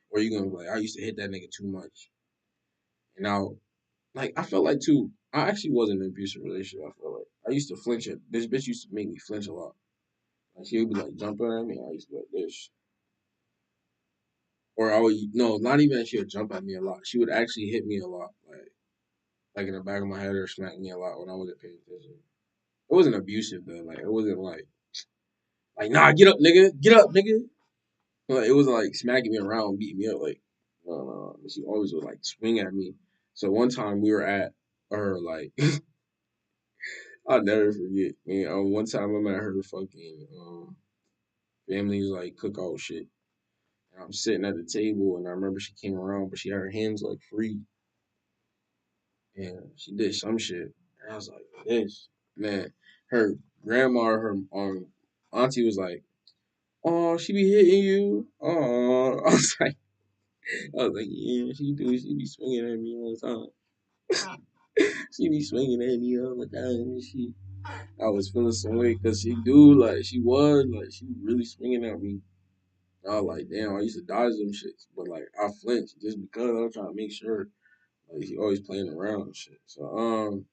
or you're gonna be like, I used to hit that nigga too much. And now, like I felt like too, I actually was in an abusive relationship. I felt like I used to flinch at this bitch used to make me flinch a lot. Like she would be like jumping at me, I used to be like this. Or I would no, not even that she would jump at me a lot. She would actually hit me a lot, like in the back of my head or smack me a lot when I wasn't paying attention. It wasn't abusive though. Like it wasn't like nah, get up, nigga, get up, nigga. Like, it wasn't like smacking me around, beating me up. Like, no. She always would like swing at me. So one time we were at her like, I'll never forget. Man, one time I'm at her fucking family's like cookout shit. And I'm sitting at the table, and I remember she came around, but she had her hands like free, and she did some shit. And I was like, this man, her grandma, or her auntie was like, "Oh, she be hitting you." Oh, I was like, yeah, she do. She be swinging at me all the time. She be swinging at me all the time. I was feeling some way because she was really swinging at me. I was like, damn, I used to dodge them shits, but like I flinched just because I was trying to make sure. Like he always playing around and shit. So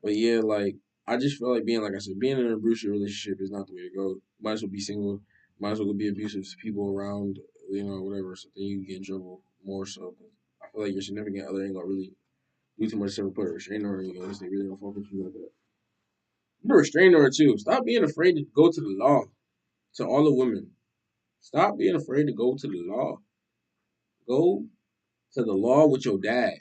but yeah, like I just feel like like I said, being in an abusive relationship is not the way to go. Might as well be single. Might as well be abusive to people around, whatever. So then you get in trouble more. So I feel like your significant other ain't gonna really do too much to put a restrainer on you unless they really don't fuck with you like that. Put a restrainer or two. Stop being afraid to go to the law. To all the women, stop being afraid to go to the law. Go to the law with your dad.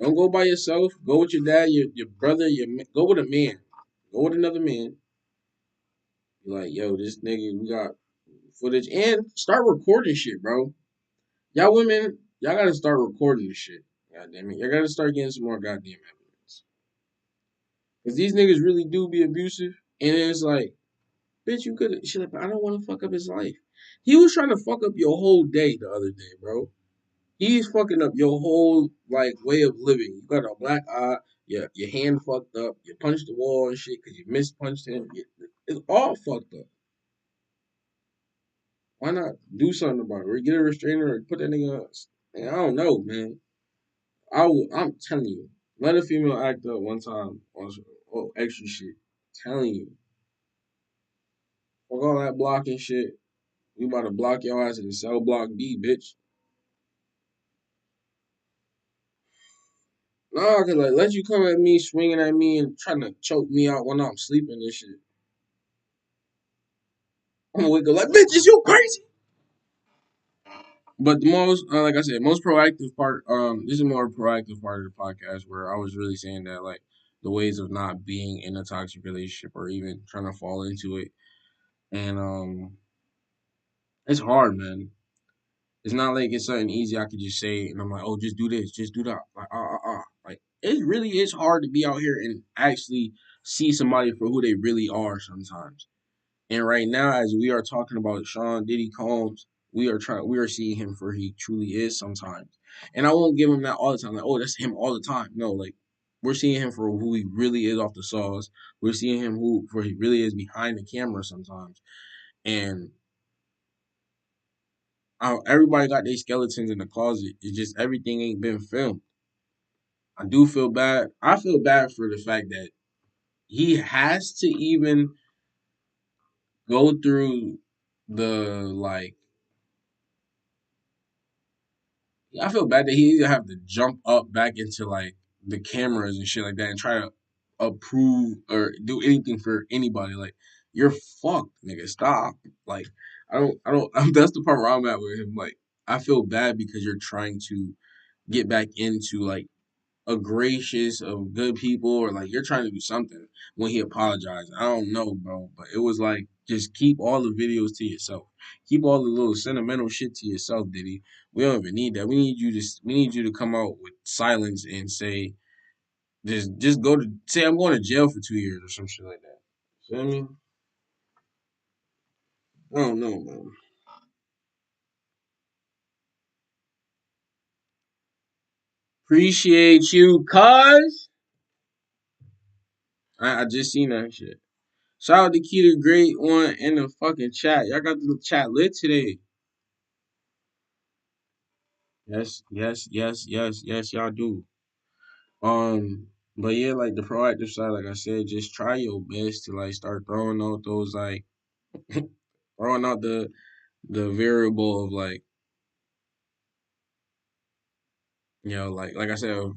Don't go by yourself. Go with your dad, your brother, go with a man. Go with another man. Be like, yo, this nigga, we got footage, and start recording shit, bro. Y'all women, y'all gotta start recording this shit. God damn it, y'all gotta start getting some more goddamn evidence. Cause these niggas really do be abusive, and it's like, bitch, you could. She's like, I don't want to fuck up his life. He was trying to fuck up your whole day the other day, bro. He's fucking up your whole like way of living. You got a black eye, your hand fucked up, you punched the wall and shit because you mispunched him. It's all fucked up. Why not do something about it? Or get a restrainer or put that nigga up. Man, I don't know, man. I'm telling you, let a female act up one time on some extra shit. Telling you, fuck all that blocking shit. We about to block your ass in the cell block B, bitch. Nah, cause like let you come at me swinging at me and trying to choke me out when I'm sleeping and shit. I'm gonna wake up like, bitch, is you crazy? But the most, like I said, most proactive part, this is a more proactive part of the podcast where I was really saying that like the ways of not being in a toxic relationship or even trying to fall into it, and it's hard, man. It's not like it's something easy I could just say and I'm like, oh, just do this, just do that, like it really is hard to be out here and actually see somebody for who they really are sometimes. And right now, as we are talking about Sean Diddy Combs, we are seeing him for he truly is sometimes. And I won't give him that all the time. Like, oh, that's him all the time. No, like we're seeing him for who he really is off the sauce. We're seeing him who for he really is behind the camera sometimes. And everybody got their skeletons in the closet. It's just everything ain't been filmed. I do feel bad. I feel bad for the fact that he has to even go through the like I feel bad that he either have to jump up back into like the cameras and shit like that and try to approve or do anything for anybody. Like you're fucked, nigga. Stop. Like I don't. That's the part where I'm at with him. Like I feel bad because you're trying to get back into like a gracious of good people or like you're trying to do something when he apologized. I don't know, bro, but it was like just keep all the videos to yourself. Keep all the little sentimental shit to yourself, Diddy. We don't even need that. We need you to come out with silence and say just go to say I'm going to jail for 2 years or some shit like that. You know what I mean? I don't know, man. Appreciate you, cuz. I just seen that shit. Shout out to Keita Great One in the fucking chat. Y'all got the chat lit today. Yes, y'all do. But yeah, like the proactive side, like I said, just try your best to like start throwing out those like throwing out the variable of like like I said of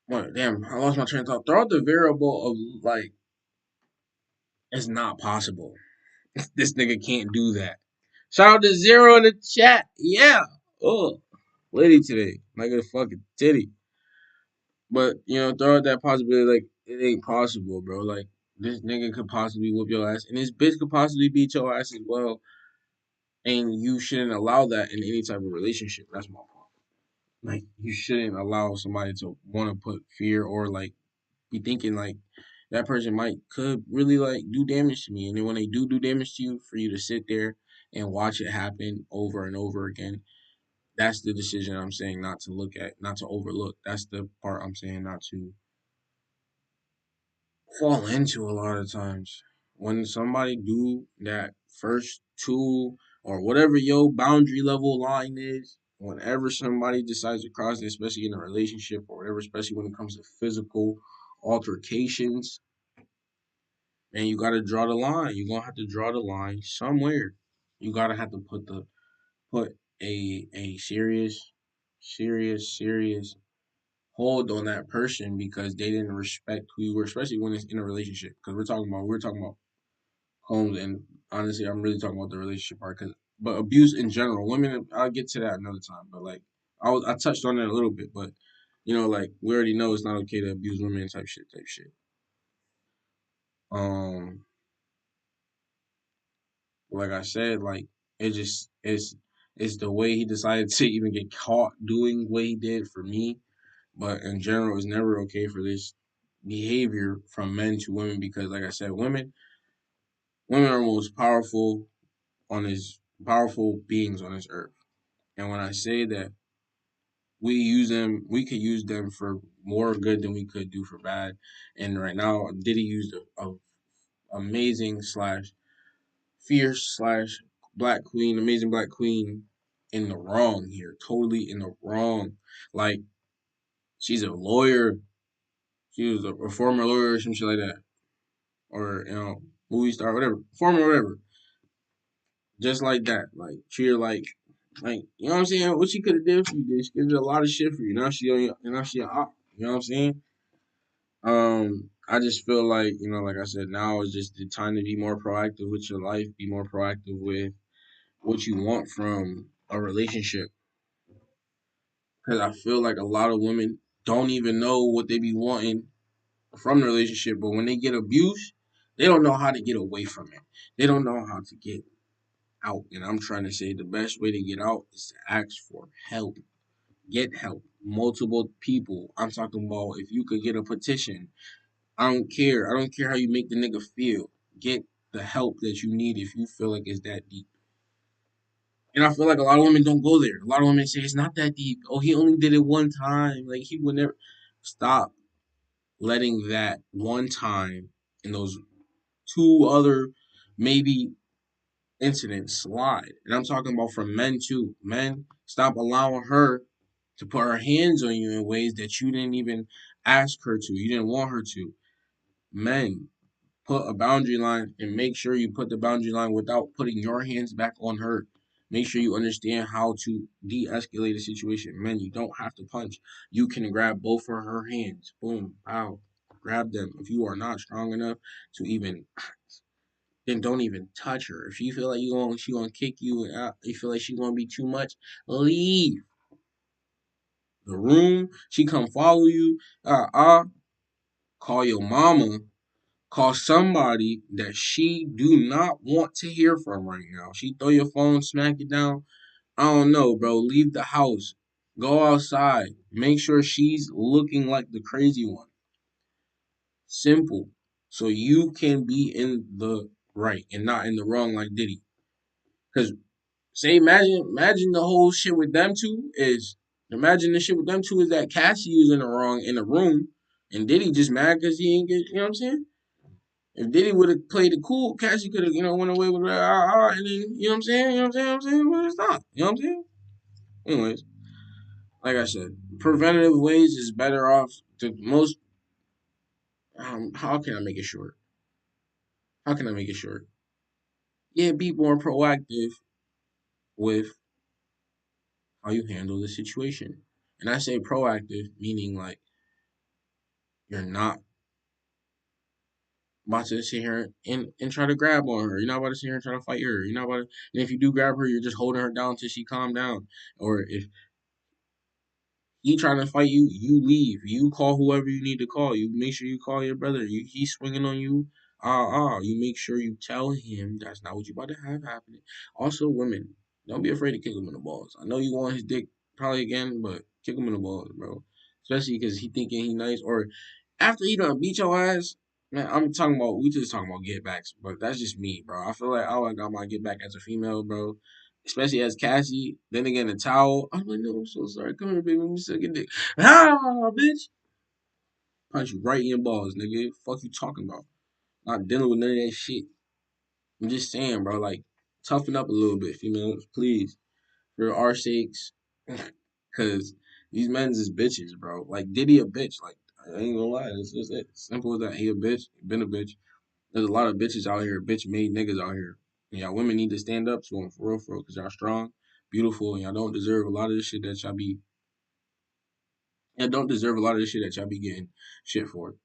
what damn I lost my train of thought. Throw out the variable of like It's not possible. This nigga can't do that. Shout out to Zero in the chat. Yeah. Oh, lady today. Like a fucking titty. But, throw out that possibility, like, it ain't possible, bro. Like, this nigga could possibly whoop your ass, and this bitch could possibly beat your ass as well. And you shouldn't allow that in any type of relationship. That's my point. Like, you shouldn't allow somebody to want to put fear or, like, be thinking, like, that person could really, like, do damage to me. And then when they do damage to you, for you to sit there and watch it happen over and over again, that's the decision I'm saying not to look at, not to overlook. That's the part I'm saying not to fall into a lot of times. When somebody do that first two or whatever your boundary level line is, whenever somebody decides to cross it, especially in a relationship or whatever, especially when it comes to physical altercations, and you gotta draw the line. You're gonna have to draw the line somewhere. You gotta have to put a serious hold on that person because they didn't respect who you were, especially when it's in a relationship. Because we're talking about homes, and honestly, I'm really talking about the relationship part. But abuse in general, women, I'll get to that another time. But like, I touched on it a little bit, but like we already know it's not okay to abuse women, type shit. Um, like I said, like it just it's the way he decided to even get caught doing what he did for me. But in general, it's never okay for this behavior from men to women because, like I said, women are most powerful beings on this earth. And when I say that we could use them for more good than we could do for bad. And right now, Diddy used a amazing slash fierce slash amazing black queen in the wrong here, totally in the wrong. Like she's a lawyer, she was a former lawyer or some shit like that, or movie star, whatever, former whatever, just like that. Like treat her like you know what I'm saying. What she could have did for you, did she could have did a lot of shit for you. Now she on now she a op. You know what I'm saying? I just feel like like I said, now is just the time to be more proactive with your life, be more proactive with what you want from a relationship. Because I feel like a lot of women don't even know what they be wanting from the relationship, but when they get abused, they don't know how to get away from it. They don't know how to get out. And I'm trying to say the best way to get out is to ask for help. Get help. Multiple people. I'm talking about if you could get a petition. I don't care. I don't care how you make the nigga feel. Get the help that you need if you feel like it's that deep. And I feel like a lot of women don't go there. A lot of women say it's not that deep. Oh, he only did it one time. Like he would never stop letting that one time and those two other maybe incidents slide. And I'm talking about from men too. Men, stop allowing her to put her hands on you in ways that you didn't even ask her to. You didn't want her to. Men, put a boundary line and make sure you put the boundary line without putting your hands back on her. Make sure you understand how to de-escalate a situation. Men, you don't have to punch. You can grab both of her hands. Boom, pow. Grab them. If you are not strong enough to even, then don't even touch her. If you feel like she gonna kick you and you feel like she gonna be too much, leave the room. She come follow you. Call your mama. Call somebody that she do not want to hear from right now. She throw your phone, smack it down. I don't know, bro. Leave the house. Go outside. Make sure she's looking like the crazy one. Simple. So you can be in the right and not in the wrong like Diddy. Because imagine the whole shit with them two is that Cassie is in the wrong in the room and Diddy just mad because he ain't get, you know what I'm saying? If Diddy would have played it cool, Cassie could have, went away with her, and then, you know what I'm saying? You know what I'm saying? But it's not. You know what I'm saying? Anyways, like I said, preventative ways is better off to most. How can I make it short? How can I make it short? Yeah, be more proactive with how you handle the situation. And I say proactive, meaning like you're not about to sit here and try to grab on her. You're not about to sit here and try to fight her. You're not about to, and if you do grab her, you're just holding her down till she calm down. Or if he trying to fight you, you leave. You call whoever you need to call. You make sure you call your brother. He's swinging on you. You make sure you tell him that's not what you about to have happening. Also, women, don't be afraid to kick him in the balls. I know you want his dick probably again, but kick him in the balls, bro. Especially because he thinking he nice. Or after he done beat your ass, man, I'm talking about, we just talking about get backs, but that's just me, bro. I feel like I got my get back as a female, bro. Especially as Cassie. Then again, the towel. I'm like, no, I'm so sorry. Come here, baby. Let me suck your dick. Ah, bitch. Punch you right in your balls, nigga. Fuck you talking about? Not dealing with none of that shit. I'm just saying, bro. Like, toughen up a little bit, females, please, for our sakes. Cause these men's is bitches, bro. Like Diddy a bitch. Like I ain't gonna lie, it's just it. Simple as that. He a bitch. He been a bitch. There's a lot of bitches out here, bitch made niggas out here. And y'all women need to stand up to them for real, because y'all strong, beautiful, and y'all don't deserve a lot of this shit that y'all be. Y'all don't deserve a lot of this shit that y'all be getting shit for.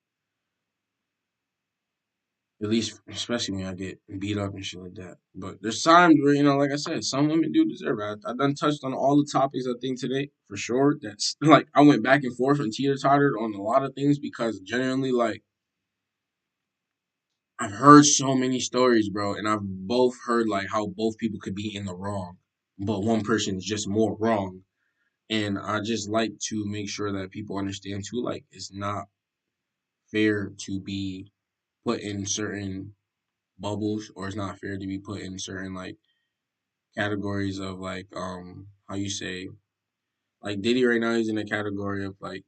At least, especially when I get beat up and shit like that. But there's times where, like I said, some women do deserve it. I done touched on all the topics, I think, today, for sure. That's, like, I went back and forth and teeter-tottered on a lot of things because genuinely, like, I've heard so many stories, bro, and I've both heard, like, how both people could be in the wrong, but one person is just more wrong. And I just like to make sure that people understand, too, like, it's not fair to be put in certain bubbles, or it's not fair to be put in certain like categories of like how you say, like Diddy right now, he's in a category of like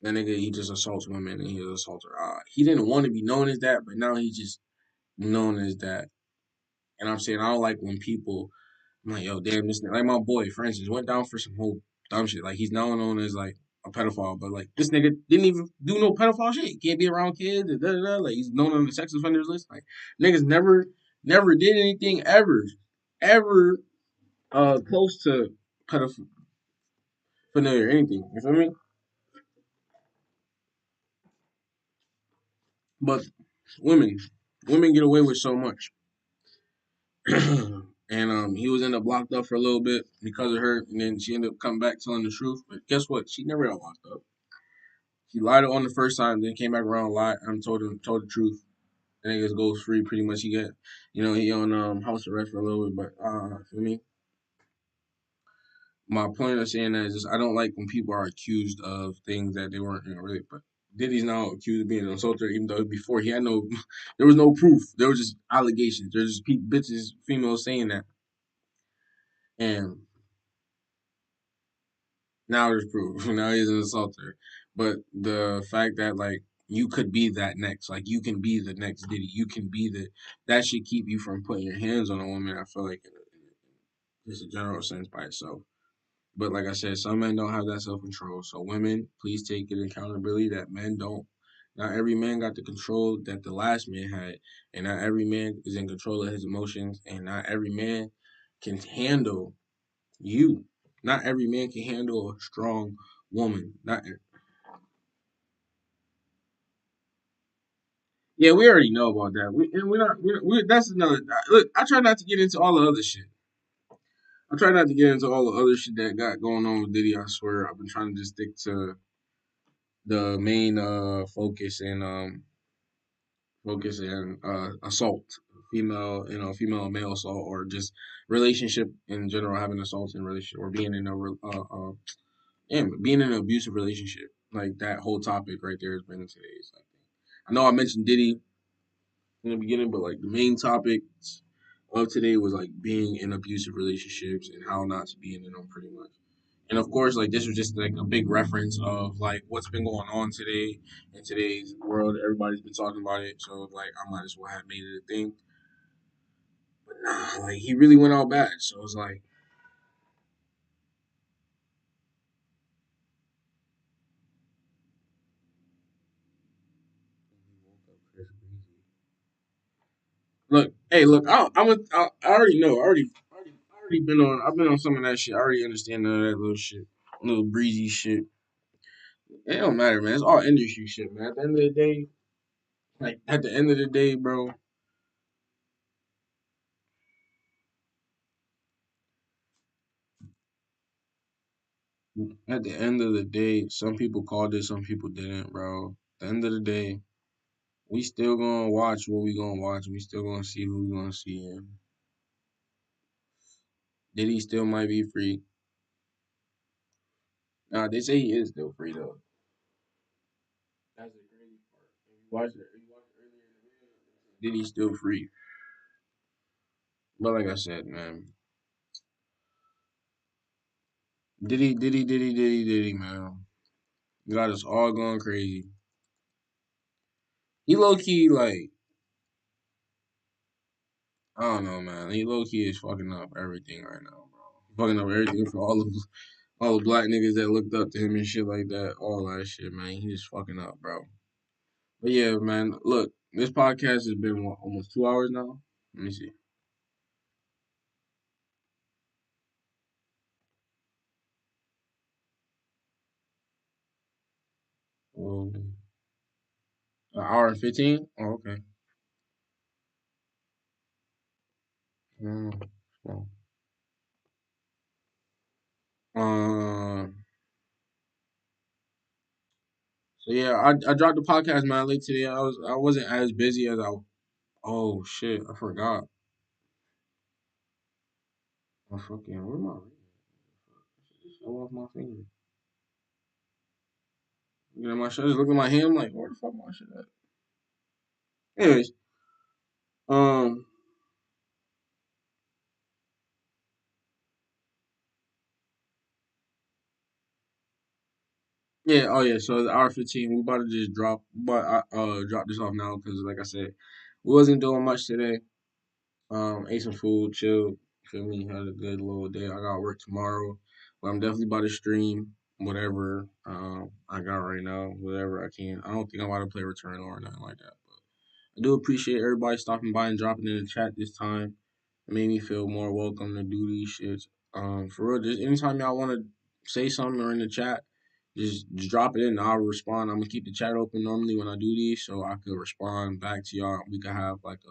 that nigga, he just assaults women and he's an assaulter. He didn't want to be known as that, but now he's just known as that. And I'm saying I don't like when people, I'm like, yo, damn, this nigga, like my boy, for instance, went down for some whole dumb shit. Like he's now known as like a pedophile, but like this nigga didn't even do no pedophile shit. He can't be around kids. Da, da, da. Like he's known on the sex offenders list. Like niggas never did anything ever close to pedophilia or anything. You feel me? But women, women get away with so much. And he was ended up locked up for a little bit because of her, and then she ended up coming back telling the truth. But guess what? She never got locked up. She lied on the first time, then came back around, lied, and told the truth. And niggas goes free pretty much. He got, he on house arrest for a little bit, but for me, my point of saying that is just I don't like when people are accused of things that they weren't really. But Diddy's now accused of being an assaulter, even though before he had no, there was no proof. There was just allegations. There's just bitches, females saying that, and now there's proof. Now he's an assaulter. But the fact that like you could be that next, like you can be the next Diddy, you can be that should keep you from putting your hands on a woman. I feel like in just a general sense by itself. But like I said, some men don't have that self control. So women, please take it accountability that men don't. Not every man got the control that the last man had, and not every man is in control of his emotions, and not every man can handle you. Not every man can handle a strong woman. Not. Yeah, we already know about that. We're not. That's another. Look, I try not to get into all the other shit. I try not to get into all the other shit that got going on with Diddy. I swear, I've been trying to just stick to the main focus and assault, female and male assault, or just relationship in general, having assaults in relationship, or being in a being in an abusive relationship. Like that whole topic right there has been in today's. I know I mentioned Diddy in the beginning, but like the main topic of today was like being in abusive relationships and how not to be in them, pretty much. And of course, like this was just like a big reference of like what's been going on today in today's world. Everybody's been talking about it, so like I might as well have made it a thing. But nah, like he really went out bad. So it's like, look, hey, look, I already know, I already been on, I've been on some of that shit. I already understand none of that little shit, little breezy shit. It don't matter, man. It's all industry shit, man. At the end of the day, Like at the end of the day, bro. At the end of the day, some people called it, some people didn't, bro. At the end of the day, we still gonna watch what we gonna watch. We still gonna see who we gonna see. And Diddy still might be free. Nah, they say he is still free though. That's the crazy part. If you watch it earlier in the video, Diddy's still free. But like I said, man, Diddy, man, got us all going crazy. He low key like I don't know, man. He low key is fucking up everything right now, bro. Fucking up everything for all the black niggas that looked up to him and shit like that. All that shit, man. He just fucking up, bro. But yeah, man. Look, this podcast has been what, almost 2 hours now. Let me see. An hour and 15. Oh, okay. Mm, well, um. So yeah, I dropped the podcast man late today. I wasn't as busy as I. Oh shit, I forgot. I fucking where my ring? It just fell off my finger. Looking at my shit, just looking at my hand, I'm like, where the fuck my shit at? Anyways, um, yeah, oh yeah. So it's hour 15. We about to just drop, but I drop this off now because, like I said, we wasn't doing much today. Ate some food, chilled. Feel me? Had a good little day. I got work tomorrow, but I'm definitely about to stream whatever I got right now, whatever I can. I don't think I'm about to play Return or nothing like that. I do appreciate everybody stopping by and dropping in the chat this time. It made me feel more welcome to do these shits. For real, just anytime y'all want to say something or in the chat, just drop it in. I'll respond. I'm gonna keep the chat open normally when I do these, so I could respond back to y'all. We could have like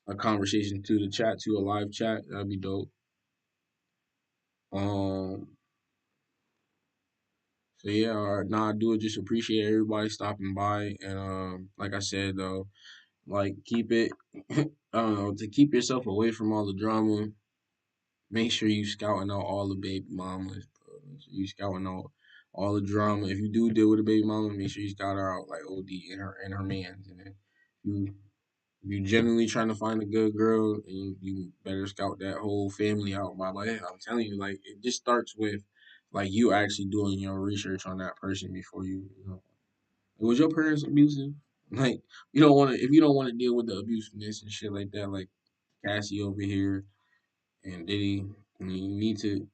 a conversation to the chat, to a live chat. That'd be dope. Um, so yeah, nah, I do just appreciate everybody stopping by, and like I said though, like keep it, I don't know, to keep yourself away from all the drama. Make sure you scouting out all the baby mamas. Bro. Make sure you scouting out all the drama. If you do deal with a baby mama, make sure you scout her out like OD and her man's. And then you if you genuinely trying to find a good girl, and you better scout that whole family out. By like I'm telling you, like it just starts with like you actually doing your research on that person before you know. Was your parents abusive? Like you don't want to if you don't want to deal with the abusiveness and shit like that, like Cassie over here and Diddy, you need to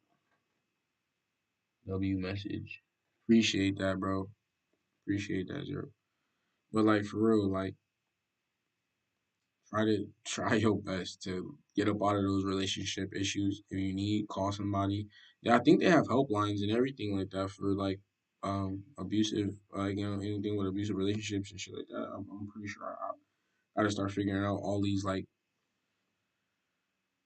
W message. Appreciate that, bro. Appreciate that, Zero. But like for real, like try your best to get up out of those relationship issues. If you need, call somebody. Yeah, I think they have helplines and everything like that for like abusive, like you know anything with abusive relationships and shit like that. I'm pretty sure I gotta start figuring out all these like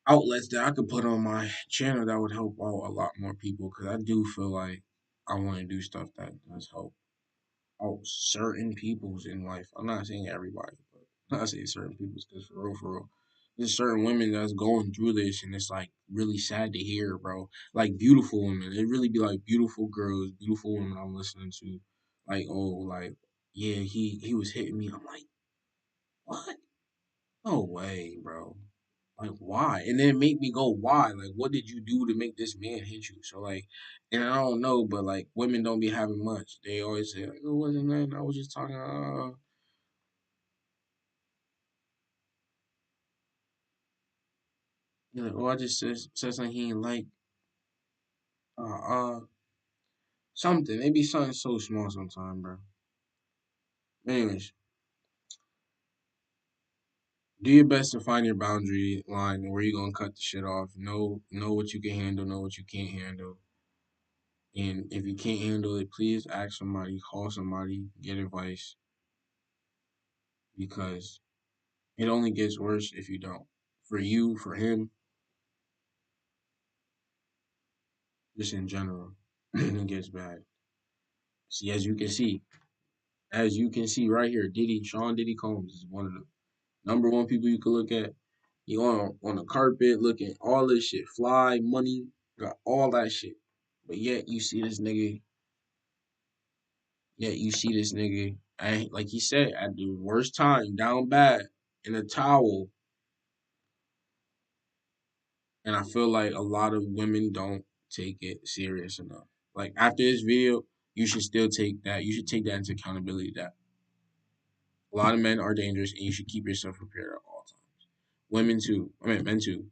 outlets that I could put on my channel that would help out a lot more people because I do feel like I want to do stuff that does help out certain peoples in life. I'm not saying everybody, but I'm not saying certain peoples because for real, there's certain women that's going through this and it's like really sad to hear, bro. Like beautiful women, it really be like beautiful girls, beautiful women I'm listening to, like oh like yeah he was hitting me. I'm like what? No way, bro. Like why? And then it made me go, why? Like what did you do to make this man hit you? So like, and I don't know, but like women don't be having much. They always say like, it wasn't nothing. I was just talking. You know, oh, I just said something he didn't like. Uh, uh, something. Maybe something so small sometime, bro. Anyways, do your best to find your boundary line and where you gonna cut the shit off. Know what you can handle. Know what you can't handle. And if you can't handle it, please ask somebody, call somebody, get advice. because it only gets worse if you don't. For you, for him, just in general, it gets bad. See, as you can see right here, Sean Diddy Combs is one of the number one people you could look at. He on the carpet looking all this shit, fly, money, got all that shit. But yet you see this nigga, like he said, at the worst time, down bad, in a towel. And I feel like a lot of women don't take it serious enough. Like after this video, you should still take that. You should take that into accountability that a lot of men are dangerous and you should keep yourself prepared at all times. Women too. I mean, men too.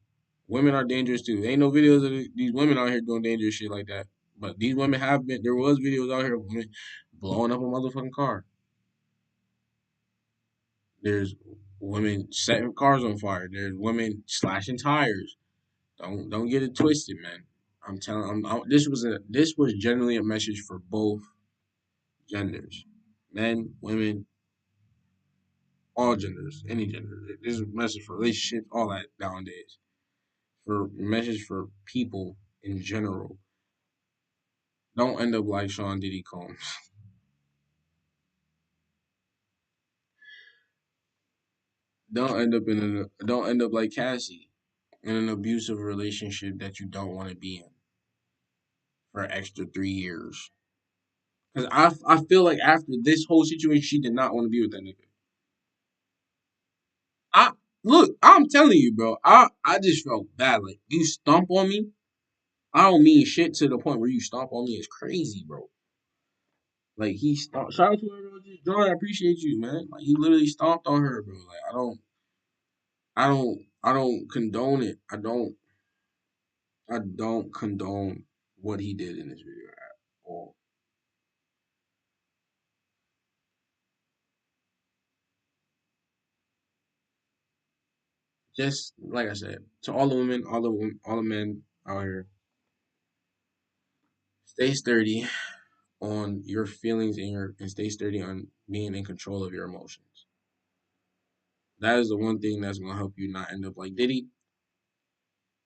Women are dangerous too. There ain't no videos of these women out here doing dangerous shit like that. But these women have been. There was videos out here of women blowing up a motherfucking car. There's women setting cars on fire. There's women slashing tires. Don't get it twisted, man. I'm telling. This was generally a message for both genders, men, women, all genders, any gender. This is a message for relationships, all that nowadays. For a message for people in general. Don't end up like Sean Diddy Combs. Don't end up like Cassie in an abusive relationship that you don't want to be in for an extra 3 years. Because I feel like after this whole situation, she did not want to be with that nigga. I look, I'm telling you, bro. I just felt bad. Like you stomp on me. I don't mean shit to the point where you stomp on me. It's crazy, bro. Like he stomped. Shout out to whoever just joined. I appreciate you, man. Like he literally stomped on her, bro. Like I don't condone it. I don't condone what he did in this video at all. Just like I said, to all the women, all the men out here, stay sturdy on your feelings and stay sturdy on being in control of your emotions. That is the one thing that's gonna help you not end up like Diddy.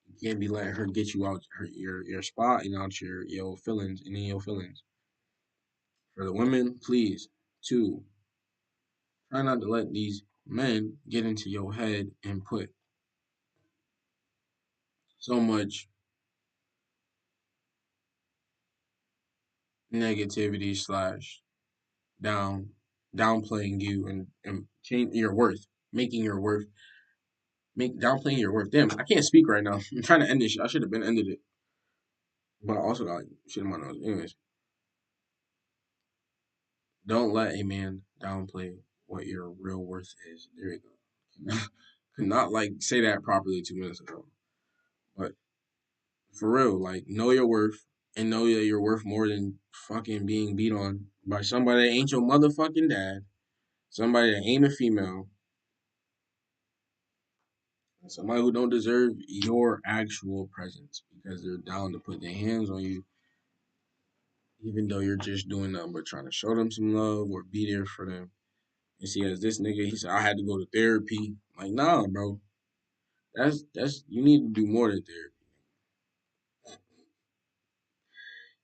You can't be letting her get you out your spot and out your feelings and in your feelings. For the women, please, too, try not to let these men get into your head and put so much negativity slash down downplaying you and change your worth, making your worth downplaying your worth. Damn, I can't speak right now. I'm trying to end this shit. I should have been ended it. But I also got like, shit in my nose. Anyways, don't let a man downplay what your real worth is. There you go. Could not like say that properly 2 minutes ago. But for real, like know your worth and know that you're worth more than fucking being beat on by somebody that ain't your motherfucking dad, somebody that ain't a female, and somebody who don't deserve your actual presence because they're down to put their hands on you, even though you're just doing nothing but trying to show them some love or be there for them. And see, as this nigga, he said, I had to go to therapy. Like, nah, bro. That's you need to do more than therapy.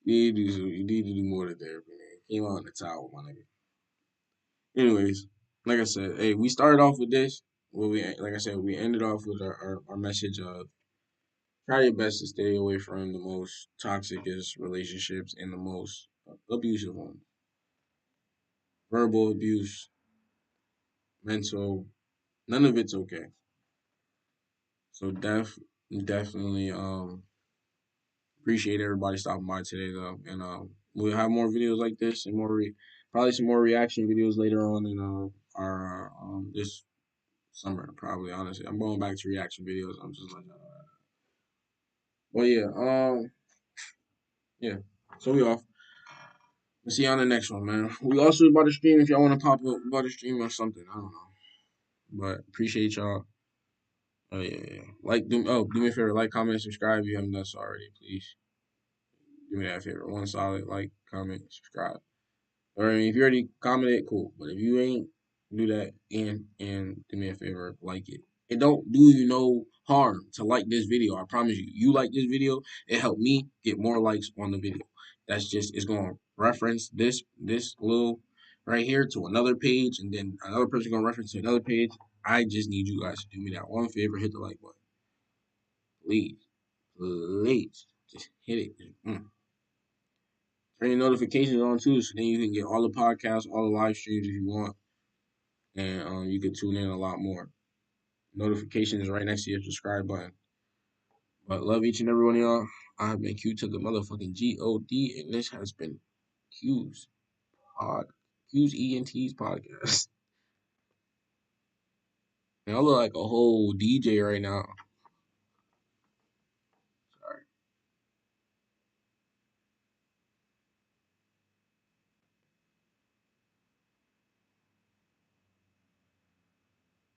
You need to do more than therapy, man. Came out in the towel, my nigga. Anyways, like I said, hey, we started off with this. Well, like I said, we ended off with our message of try your best to stay away from the most toxicest relationships and the most abusive ones. Verbal abuse, mental, none of it's okay. So definitely appreciate everybody stopping by today though, and we'll have more videos like this and probably some more reaction videos later on in our this summer probably. Honestly, I'm going back to reaction videos. I'm just like, well yeah. So we off. We'll see you on the next one, man. We also about to stream if y'all want to pop up about to stream or something. I don't know, but appreciate y'all. Oh yeah. Do me a favor, like, comment, subscribe if you haven't done so already, please. Do me that favor. One solid like, comment, subscribe. Or I mean, if you already commented, cool. But if you ain't, Do that and do me a favor, like it. It don't do you no harm to like this video. I promise you. You like this video, it helped me get more likes on the video. That's just it's gonna reference this little right here to another page, and then another person gonna reference to another page. I just need you guys to do me that one favor, hit the like button. Please. Please. Just hit it. Turn your notifications on too, so then you can get all the podcasts, all the live streams if you want. And you can tune in a lot more. Notifications right next to your subscribe button. But love each and every one of y'all. I have been Q to the motherfucking GOD, and this has been Q's ENT's podcast. And I look like a whole DJ right now.